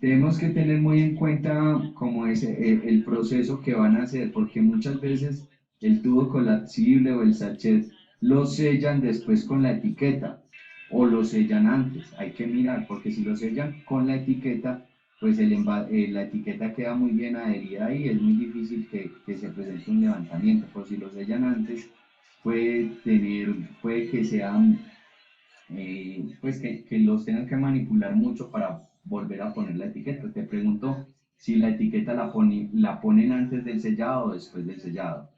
tenemos que tener muy en cuenta cómo es el proceso que van a hacer, porque muchas veces el tubo colapsible o el sachet lo sellan después con la etiqueta o lo sellan antes. Hay que mirar, porque si lo sellan con la etiqueta, pues la etiqueta queda muy bien adherida y es muy difícil que se presente un levantamiento. Por si lo sellan antes, puede que sean pues que los tengan que manipular mucho para volver a poner la etiqueta. Te pregunto si la etiqueta la ponen antes del sellado o después del sellado.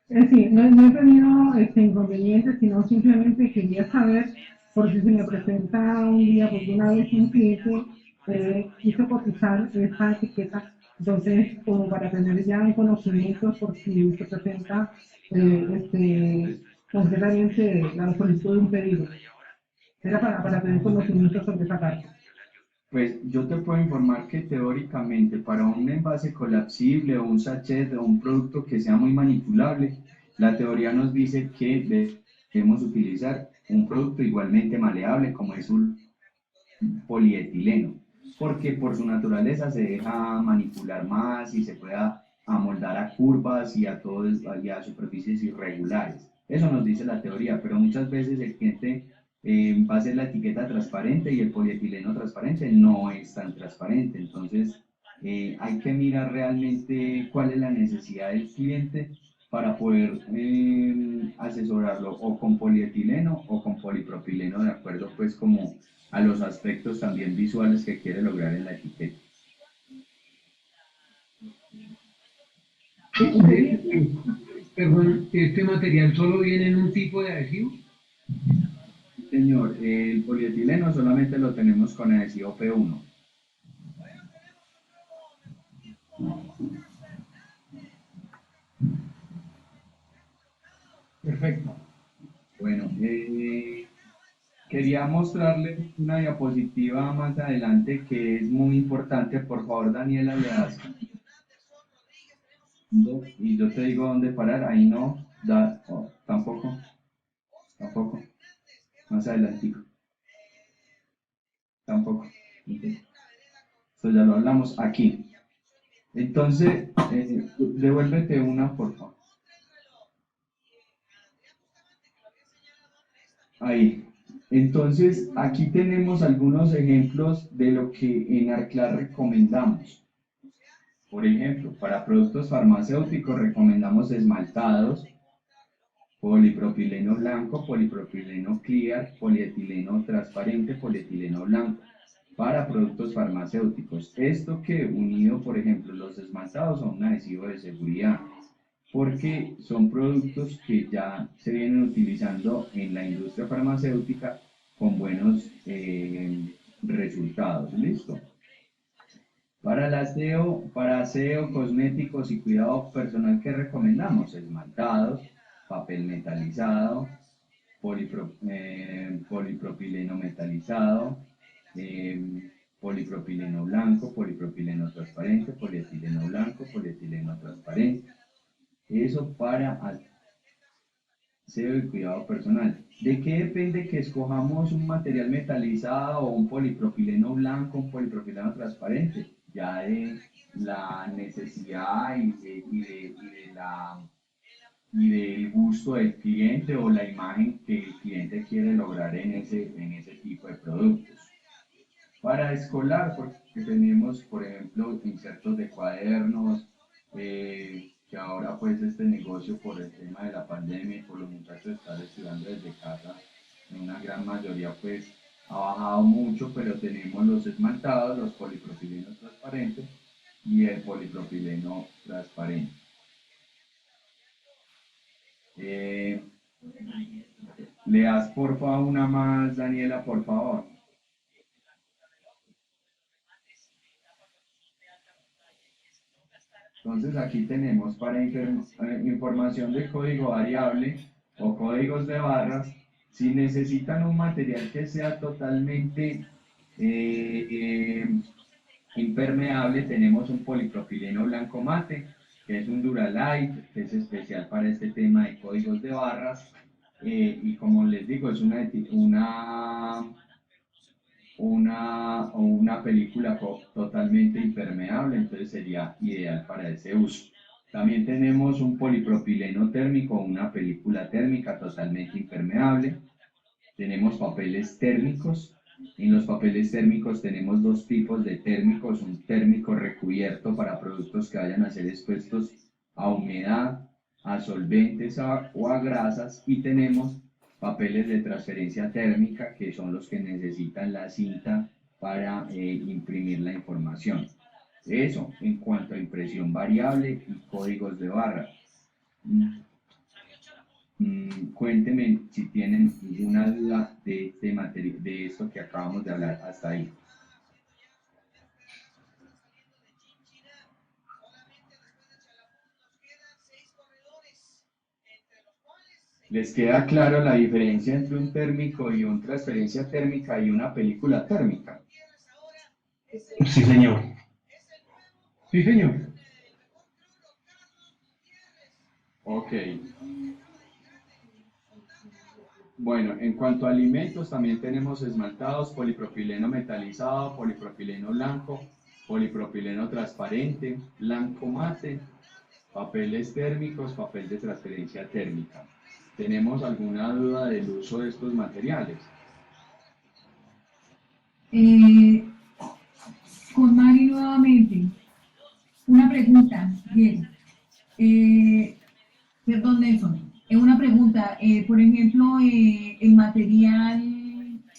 Es decir, no he tenido inconvenientes, sino simplemente quería saber, porque se me presenta un día, porque una vez un cliente quiso cotizar esa etiqueta, entonces como para tener ya un conocimiento por si se presenta concretamente la solicitud de un pedido. Era para tener conocimiento sobre esa parte. Pues yo te puedo informar que teóricamente para un envase colapsible o un sachet o un producto que sea muy manipulable, la teoría nos dice que debemos utilizar un producto igualmente maleable como es un polietileno, porque por su naturaleza se deja manipular más y se puede amoldar a curvas y a superficies irregulares. Eso nos dice la teoría, pero muchas veces el cliente va a hacer la etiqueta transparente y el polietileno transparente no es tan transparente. Entonces, hay que mirar realmente cuál es la necesidad del cliente para poder asesorarlo o con polietileno o con polipropileno, de acuerdo pues como a los aspectos también visuales que quiere lograr en la etiqueta. Perdón, ¿este material solo viene en un tipo de adhesivo? Señor, el polietileno solamente lo tenemos con adhesivo P1. Perfecto. Bueno, quería mostrarle una diapositiva más adelante que es muy importante. Por favor, Daniela, le das y yo te digo dónde parar. Ahí no, tampoco, tampoco. Más adelantico, tampoco. Ok. Esto ya lo hablamos aquí. Entonces, devuélvete una, por favor. Ahí. Entonces, aquí tenemos algunos ejemplos de lo que en Arclar recomendamos. Por ejemplo, para productos farmacéuticos recomendamos esmaltados, polipropileno blanco, polipropileno clear, polietileno transparente, polietileno blanco. Para productos farmacéuticos, esto que unido, por ejemplo, los esmaltados a un adhesivo de seguridad, porque son productos que ya se vienen utilizando en la industria farmacéutica con buenos resultados. ¿Listo? Para aseo, cosméticos y cuidado personal, ¿qué recomendamos? Esmaltados, papel metalizado, polipropileno metalizado, polipropileno blanco, polipropileno transparente, polietileno blanco, polietileno transparente. Eso para aseo y cuidado personal. ¿De qué depende que escojamos un material metalizado o un polipropileno blanco, un polipropileno transparente? Ya de la necesidad y del gusto del cliente o la imagen que el cliente quiere lograr en ese tipo de productos. Para escolar, porque tenemos, por ejemplo, insertos de cuadernos, que ahora pues este negocio por el tema de la pandemia y por los muchachos estar estudiando desde casa, en una gran mayoría pues ha bajado mucho, pero tenemos los esmaltados, los polipropilenos transparentes y el polipropileno transparente. Le das porfa una más, Daniela, por favor. Entonces aquí tenemos para información de código variable o códigos de barras, si necesitan un material que sea totalmente impermeable, tenemos un polipropileno blanco mate, que es un Duralight, que es especial para este tema de códigos de barras, y como les digo, es una película totalmente impermeable, entonces sería ideal para ese uso. También tenemos un polipropileno térmico, una película térmica totalmente impermeable. Tenemos papeles térmicos. En los papeles térmicos tenemos dos tipos de térmicos, un térmico recubierto para productos que vayan a ser expuestos a humedad, a solventes o a grasas, y tenemos papeles de transferencia térmica, que son los que necesitan la cinta para imprimir la información. Eso en cuanto a impresión variable y códigos de barra. Cuénteme si tienen alguna duda de este material, de esto que acabamos de hablar hasta ahí. ¿Les queda claro la diferencia entre un térmico y una transferencia térmica y una película térmica? Sí, señor. Sí, señor. Ok. Bueno, en cuanto a alimentos, también tenemos esmaltados, polipropileno metalizado, polipropileno blanco, polipropileno transparente, blanco mate, papeles térmicos, papel de transferencia térmica. ¿Tenemos alguna duda del uso de estos materiales? Con Mari nuevamente, una pregunta, Diego. Perdón, Nelson. Una pregunta, por ejemplo, el material,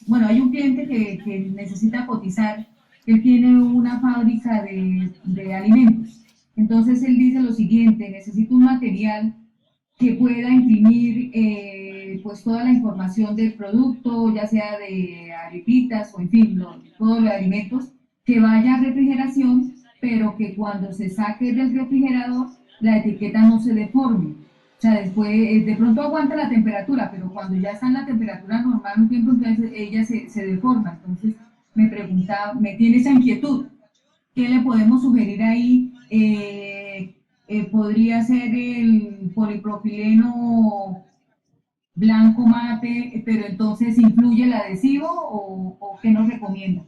bueno, hay un cliente que necesita cotizar, él tiene una fábrica de alimentos. Entonces él dice lo siguiente: necesito un material que pueda imprimir pues toda la información del producto, ya sea de arepitas o en fin, todo lo de alimentos, que vaya a refrigeración, pero que cuando se saque del refrigerador la etiqueta no se deforme. O sea, después, de pronto aguanta la temperatura, pero cuando ya está en la temperatura normal un tiempo, entonces ella se deforma. Entonces me preguntaba, me tiene esa inquietud. ¿Qué le podemos sugerir ahí? Podría ser el polipropileno blanco mate, pero entonces ¿influye el adhesivo o qué nos recomienda?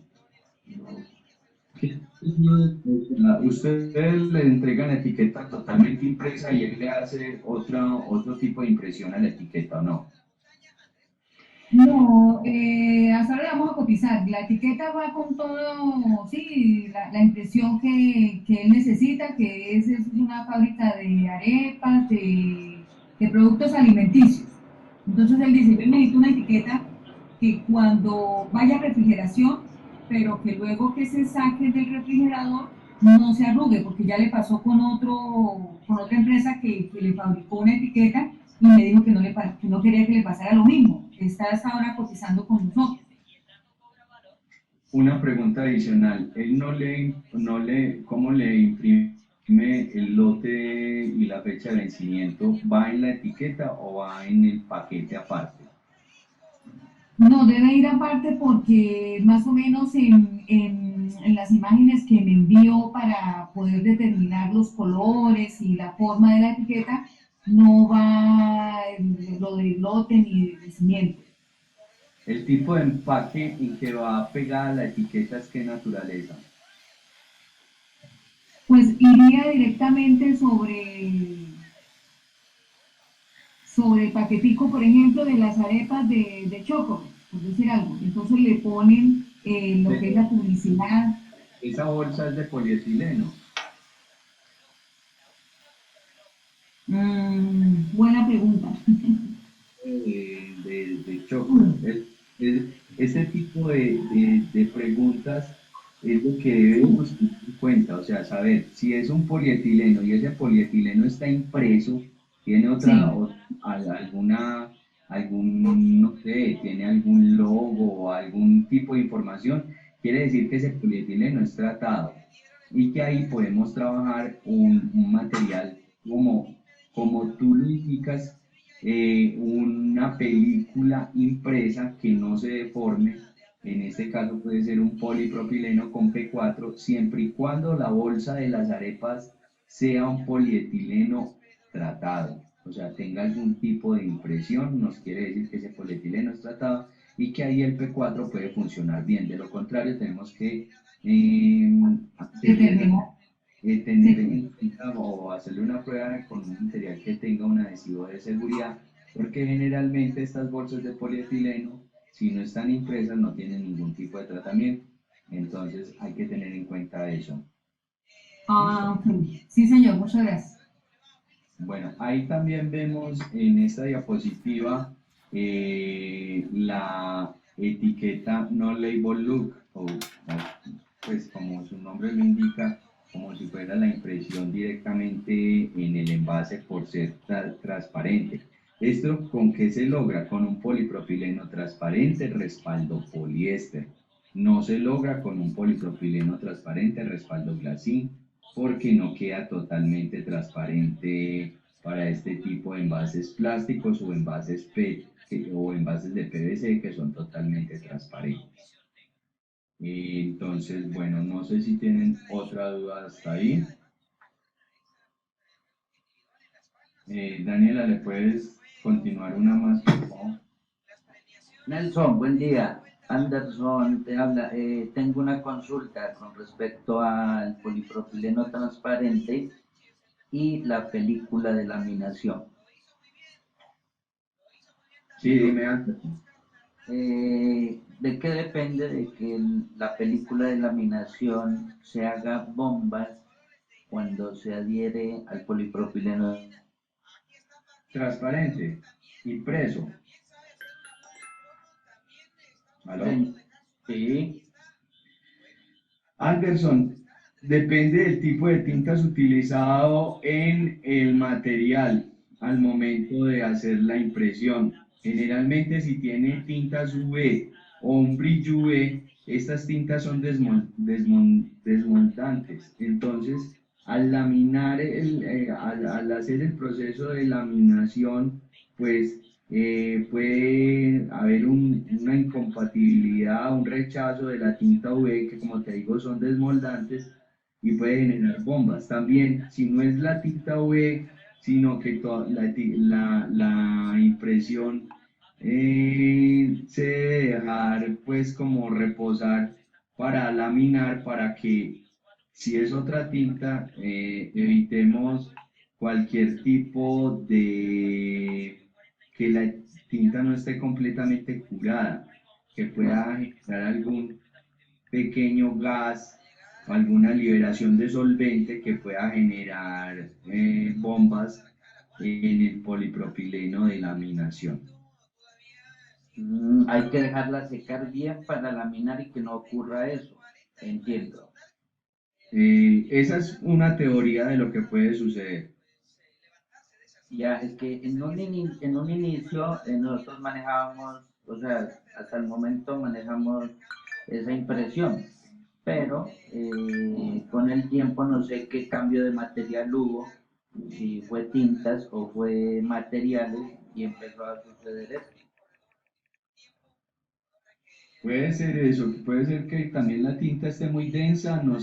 Ustedes le entregan la etiqueta totalmente impresa y él le hace otro tipo de impresión a la etiqueta, ¿o no? No, hasta ahora vamos a cotizar. La etiqueta va con todo, sí, la impresión que él necesita, que es una fábrica de arepas, de productos alimenticios. Entonces él dice, yo necesito una etiqueta que cuando vaya a refrigeración, pero que luego que se saque del refrigerador no se arrugue, porque ya le pasó con otra empresa que le fabricó una etiqueta y me dijo que no quería que le pasara lo mismo. Está hasta ahora cotizando con nosotros. Una pregunta adicional, él ¿cómo le imprime el lote y la fecha de vencimiento? ¿Va en la etiqueta o va en el paquete aparte? No, debe ir aparte porque más o menos en las imágenes que me envió para poder determinar los colores y la forma de la etiqueta, no va lo de lote ni de cimiento. El tipo de empaque en que va pegada la etiqueta es qué naturaleza. Pues iría directamente sobre el paquetico, por ejemplo, de las arepas de choco, por decir algo. Entonces le ponen lo que es la publicidad. Esa bolsa es de polietileno. Buena pregunta. De choco. Ese tipo de preguntas es lo que debemos tener en cuenta, o sea, saber si es un polietileno y ese polietileno está impreso, tiene Sí, no sé, tiene algún logo o algún tipo de información, quiere decir que ese polietileno es tratado y que ahí podemos trabajar un material como tú lo indicas, una película impresa que no se deforme. En este caso puede ser un polipropileno con P4, siempre y cuando la bolsa de las arepas sea un polietileno tratado, o sea, tenga algún tipo de impresión, nos quiere decir que ese polietileno es tratado y que ahí el P4 puede funcionar bien. De lo contrario, tenemos que hacerle determinar. tener Sí. en cuenta o hacerle una prueba con un material que tenga un adhesivo de seguridad, porque generalmente estas bolsas de polietileno, si no están impresas, no tienen ningún tipo de tratamiento. Entonces hay que tener en cuenta eso. Ah, ¿Listo? ok. Sí, señor, muchas gracias. Bueno, ahí también vemos en esta diapositiva la etiqueta No Label Look, pues como su nombre lo indica, como si fuera la impresión directamente en el envase por ser transparente. ¿Esto con qué se logra? Con un polipropileno transparente, respaldo poliéster. No se logra con un polipropileno transparente, respaldo glacín, porque no queda totalmente transparente para este tipo de envases plásticos o envases PET o envases de PVC que son totalmente transparentes. Entonces, bueno, no sé si tienen otra duda hasta ahí. Daniela, ¿le puedes continuar una más, por favor? Nelson, buen día. Anderson te habla. Tengo una consulta con respecto al polipropileno transparente y la película de laminación. Sí, dime antes. ¿De qué depende de que la película de laminación se haga bombas cuando se adhiere al polipropileno? Transparente, impreso. ¿Aló? Sí, Anderson, depende del tipo de tintas utilizado en el material al momento de hacer la impresión. Generalmente si tiene tintas UV o un brillo UV, estas tintas son desmontantes. Entonces, al laminar, al hacer el proceso de laminación, pues puede haber una incompatibilidad, un rechazo de la tinta UV, que como te digo son desmoldantes y puede generar bombas. También, si no es la tinta UV, sino que la impresión se debe dejar pues como reposar para laminar, para que si es otra tinta, evitemos cualquier tipo de que la tinta no esté completamente curada, que pueda generar algún pequeño gas o alguna liberación de solvente que pueda generar bombas en el polipropileno de laminación. hay que dejarla secar bien para laminar y que no ocurra eso. Entiendo. Esa es una teoría de lo que puede suceder. Ya, es que en un inicio nosotros manejábamos, o sea, hasta el momento manejamos esa impresión, pero con el tiempo no sé qué cambio de material hubo, si fue tintas o fue materiales y empezó a suceder esto. Puede ser eso, puede ser que también la tinta esté muy densa, no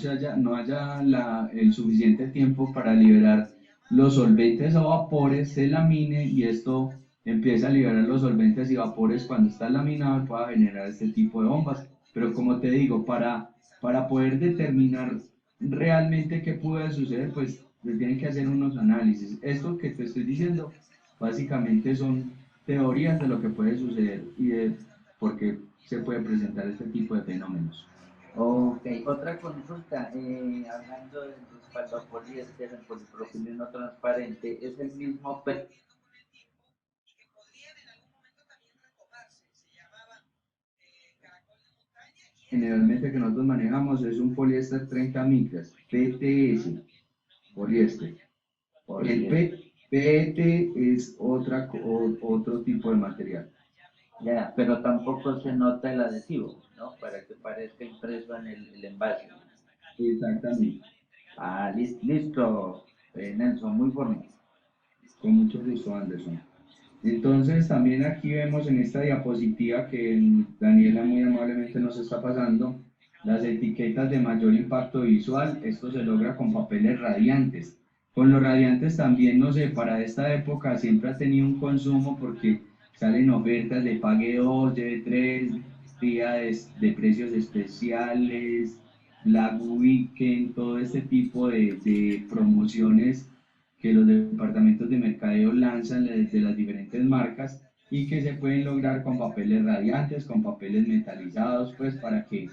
haya el suficiente tiempo para liberar los solventes o vapores, se lamine y esto empieza a liberar los solventes y vapores cuando está laminado y pueda generar este tipo de bombas. Pero como te digo, para poder determinar realmente qué puede suceder, pues se tienen que hacer unos análisis. Esto que te estoy diciendo básicamente son teorías de lo que puede suceder y de por qué se puede presentar este tipo de fenómenos. Ok, otra consulta, hablando del respaldo a poliéster, el polipropileno transparente, ¿es el mismo Generalmente que nosotros manejamos es un poliéster 30 micras, PTS, poliéster. El PET es otro tipo de material. Ya, pero tampoco se nota el adhesivo, ¿no? Para que parezca impreso en el envase. Exactamente. Ah, listo, Nelson, muy formal. Con mucho gusto, Anderson. Entonces, también aquí vemos en esta diapositiva que Daniela muy amablemente nos está pasando las etiquetas de mayor impacto visual. Esto se logra con papeles radiantes. Con los radiantes también, no sé, para esta época siempre ha tenido un consumo porque salen ofertas de pague 2, lleve 3, días de precios especiales, Black Weekend, todo este tipo de promociones que los departamentos de mercadeo lanzan desde las diferentes marcas y que se pueden lograr con papeles radiantes, con papeles metalizados, pues para que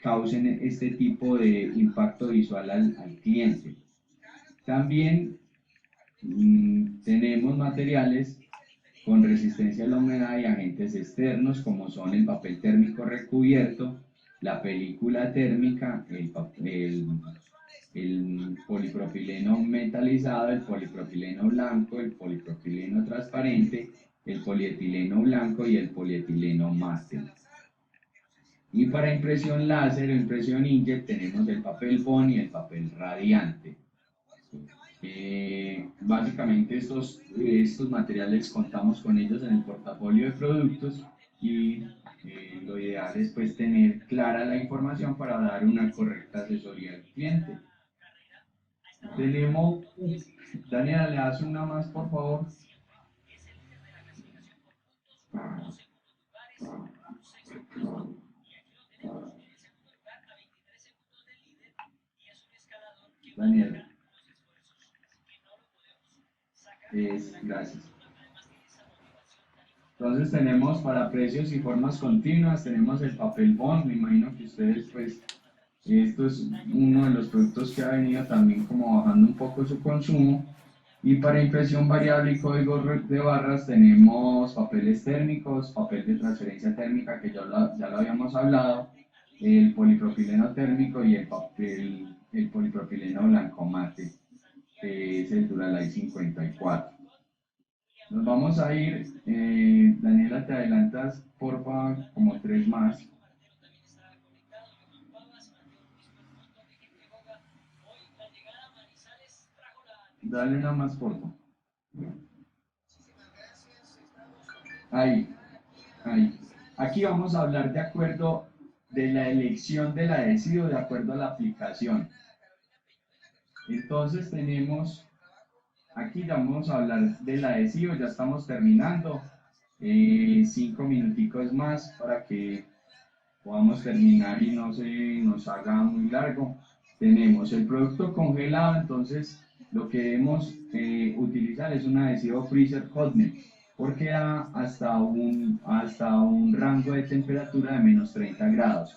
causen este tipo de impacto visual al cliente. También tenemos materiales con resistencia a la humedad y agentes externos como son el papel térmico recubierto, la película térmica, el polipropileno metalizado, el polipropileno blanco, el polipropileno transparente, el polietileno blanco y el polietileno mate. Y para impresión láser o impresión inkjet tenemos el papel bond y el papel radiante. Básicamente estos materiales contamos con ellos en el portafolio de productos y lo ideal es pues tener clara la información para dar una correcta asesoría al cliente. Tenemos, Daniela, le das una más por favor. Daniela. Gracias. Entonces tenemos para precios y formas continuas, tenemos el papel bond, me imagino que ustedes pues, esto es uno de los productos que ha venido también como bajando un poco su consumo. Y para impresión variable y código de barras tenemos papeles térmicos, papel de transferencia térmica que ya lo habíamos hablado, el polipropileno térmico y el polipropileno blanco mate, que es el Duralite 54. Nos vamos a ir, Daniela, te adelantas, porfa, como 3 más. Dale una más, porfa. Ahí. Aquí vamos a hablar de acuerdo de la elección del adhesivo de acuerdo a la aplicación. Entonces tenemos, aquí ya vamos a hablar del adhesivo, ya estamos terminando. 5 minuticos más para que podamos terminar y no se nos haga muy largo. Tenemos el producto congelado, entonces lo que debemos utilizar es un adhesivo freezer hot melt porque da hasta un rango de temperatura de menos 30 grados.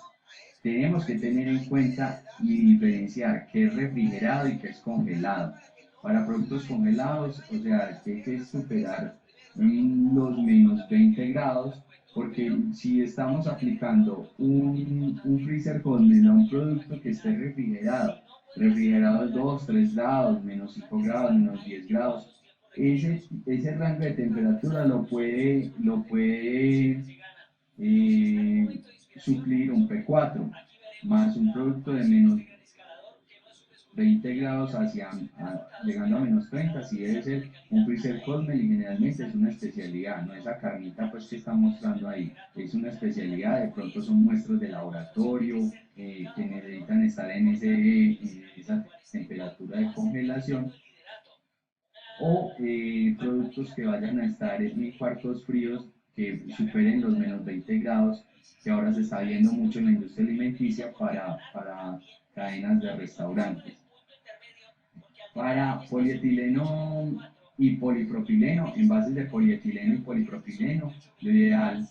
Tenemos que tener en cuenta y diferenciar qué es refrigerado y qué es congelado. Para productos congelados, o sea, que hay que superar los menos 20 grados, porque si estamos aplicando un freezer hot melt a un producto que esté refrigerado 2, 3 grados, menos 5 grados, menos 10 grados, ese rango de temperatura lo puede suplir un P4 más un producto de menos 20 grados llegando a menos 30, sí debe ser un freezer Cosmel y generalmente es una especialidad, no esa carnita pues que están mostrando ahí, es una especialidad, de pronto son muestros de laboratorio que necesitan estar en esa temperatura de congelación o productos que vayan a estar en cuartos fríos que superen los menos 20 grados, que ahora se está viendo mucho en la industria alimenticia para cadenas de restaurantes. Para polietileno y polipropileno, envases de polietileno y polipropileno, lo ideal,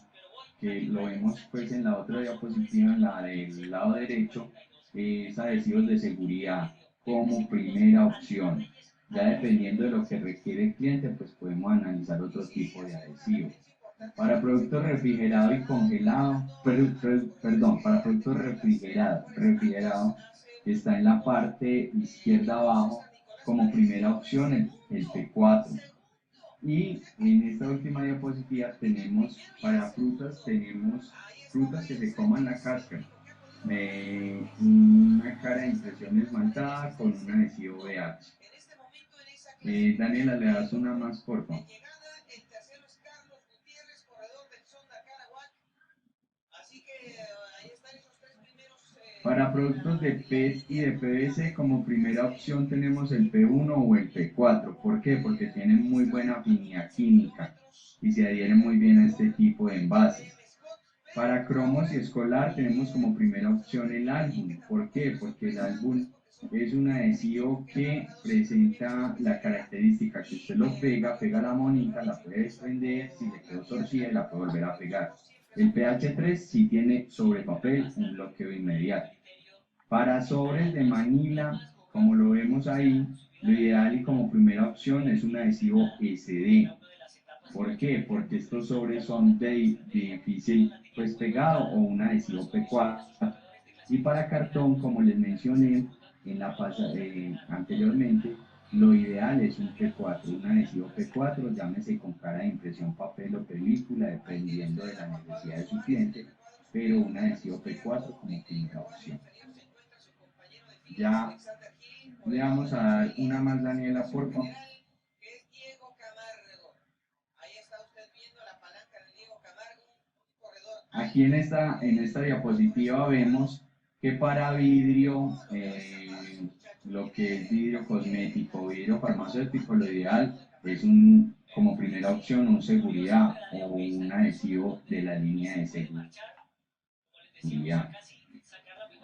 que lo vemos pues en la otra diapositiva, en la del lado derecho, es adhesivos de seguridad como primera opción. Ya dependiendo de lo que requiere el cliente, pues podemos analizar otro tipo de adhesivos. Para productos refrigerados y congelados, perdón, para productos refrigerados, está en la parte izquierda abajo como primera opción el P4. Y en esta última diapositiva para frutas, tenemos frutas que se coman la cáscara. Una cara de impresión esmaltada con un adhesivo BH. Daniela, le das una más, por favor. Para productos de PET y de PVC, como primera opción tenemos el P1 o el P4. ¿Por qué? Porque tienen muy buena afinidad química y se adhieren muy bien a este tipo de envases. Para cromos y escolar tenemos como primera opción el álbum. ¿Por qué? Porque el álbum es un adhesivo que presenta la característica que usted lo pega la monita, la puede desprender, si le quedó torcida la puede volver a pegar. El PH3 sí tiene sobre papel un bloqueo inmediato. Para sobres de Manila, como lo vemos ahí, lo ideal y como primera opción es un adhesivo SD. ¿Por qué? Porque estos sobres son de difícil pues, pegado o un adhesivo P4. Y para cartón, como les mencioné anteriormente, lo ideal es un P4, un adhesivo P4, llámese con cara de impresión, papel o película, dependiendo de la necesidad de su cliente, pero un adhesivo P4 como primera opción. Ya le vamos a dar una más, Daniela, por favor. Aquí en esta diapositiva vemos que para vidrio, lo que es vidrio cosmético, vidrio farmacéutico, lo ideal es como primera opción un seguridad o un adhesivo de la línea de seguridad.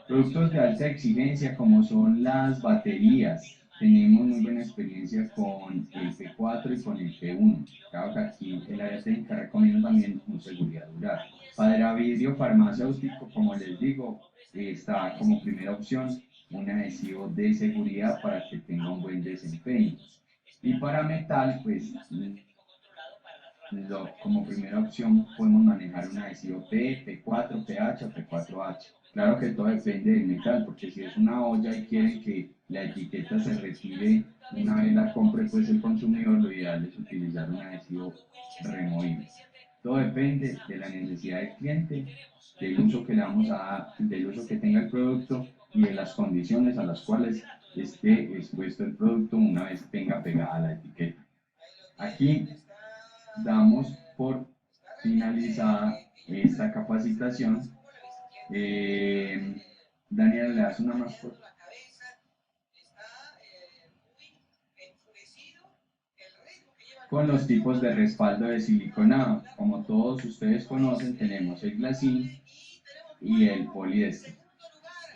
Productos de alta exigencia como son las baterías. Tenemos muy buena experiencia con el P4 y con el P1. Claro que aquí el área técnica recomienda también un seguridad dural. Para vidrio farmacéutico, como les digo, está como primera opción un adhesivo de seguridad para que tenga un buen desempeño. Y para metal, pues como primera opción podemos manejar un adhesivo P, P4, PH o P4H. Claro que todo depende del metal, porque si es una olla y quieren que la etiqueta se retire una vez la compre pues el consumidor, lo ideal es utilizar un adhesivo removible. Todo depende de la necesidad del cliente, del uso que le vamos a dar, del uso que tenga el producto y de las condiciones a las cuales esté expuesto el producto una vez tenga pegada la etiqueta. Aquí damos por finalizada esta capacitación. Daniela, ¿le das una más? Con los tipos de respaldo de siliconado. Como todos ustedes conocen, tenemos el glacín y el poliéster.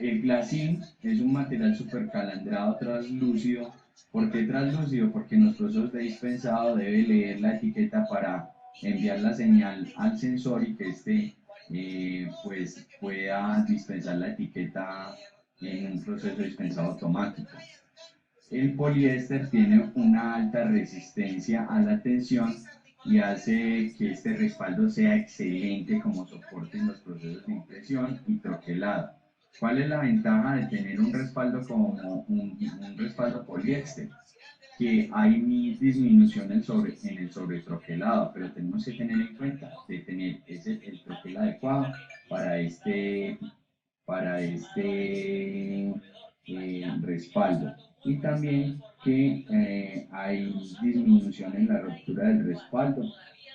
El glacín es un material supercalendrado translúcido. ¿Por qué translúcido? Porque en los procesos de dispensado debe leer la etiqueta para enviar la señal al sensor y que éste pues pueda dispensar la etiqueta en un proceso de dispensado automático. El poliéster tiene una alta resistencia a la tensión y hace que este respaldo sea excelente como soporte en los procesos de impresión y troquelado. ¿Cuál es la ventaja de tener un respaldo como un respaldo poliéster? Que hay disminución en el sobretroquelado, pero tenemos que tener en cuenta de tener el troquel adecuado para este respaldo. Y también que hay disminución en la ruptura del respaldo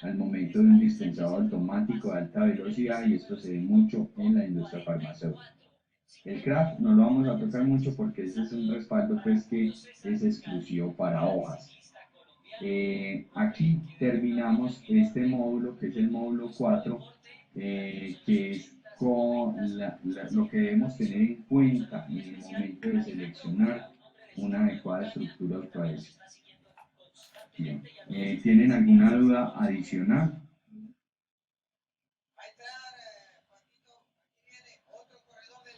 al momento de un dispensador automático de alta velocidad, y esto se ve mucho en la industria farmacéutica. El craft no lo vamos a tocar mucho porque ese es un respaldo pues que es exclusivo para hojas. Aquí terminamos este módulo, que es el módulo 4, que es con lo que debemos tener en cuenta en el momento de seleccionar una adecuada estructura autoadhesiva. Bien. ¿Tienen alguna duda adicional?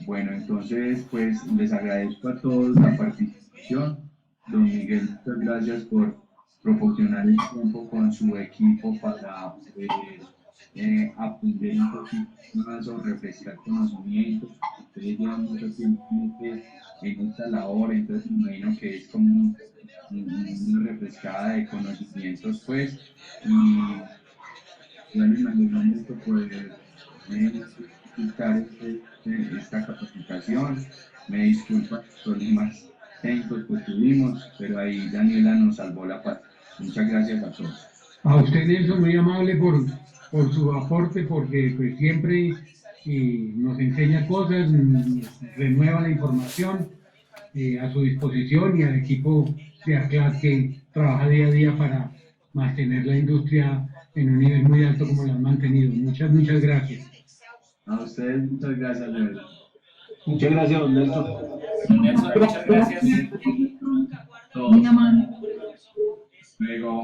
Bueno, entonces pues les agradezco a todos la participación. Don Miguel, muchas gracias por proporcionar el tiempo con su equipo para poder aprender un poquito más o refrescar conocimientos. Ustedes llevan mucho tiempo en esta labor, entonces me imagino que es como una refrescada de conocimientos, pues, y bueno, me alegra mucho poder escuchar esta capacitación. Me disculpa los problemas técnicos que tuvimos, pero ahí Daniela nos salvó la paz. Muchas gracias a todos. A usted, Nelson, muy amable por su aporte, porque pues siempre nos enseña cosas, renueva la información, a su disposición, y al equipo de ACLAD que trabaja día a día para mantener la industria en un nivel muy alto como la han mantenido. Muchas gracias. A ustedes, muchas gracias, de verdad. Muchas gracias, don Nelson. Don Nelson, muchas gracias. Muy amable. Luego.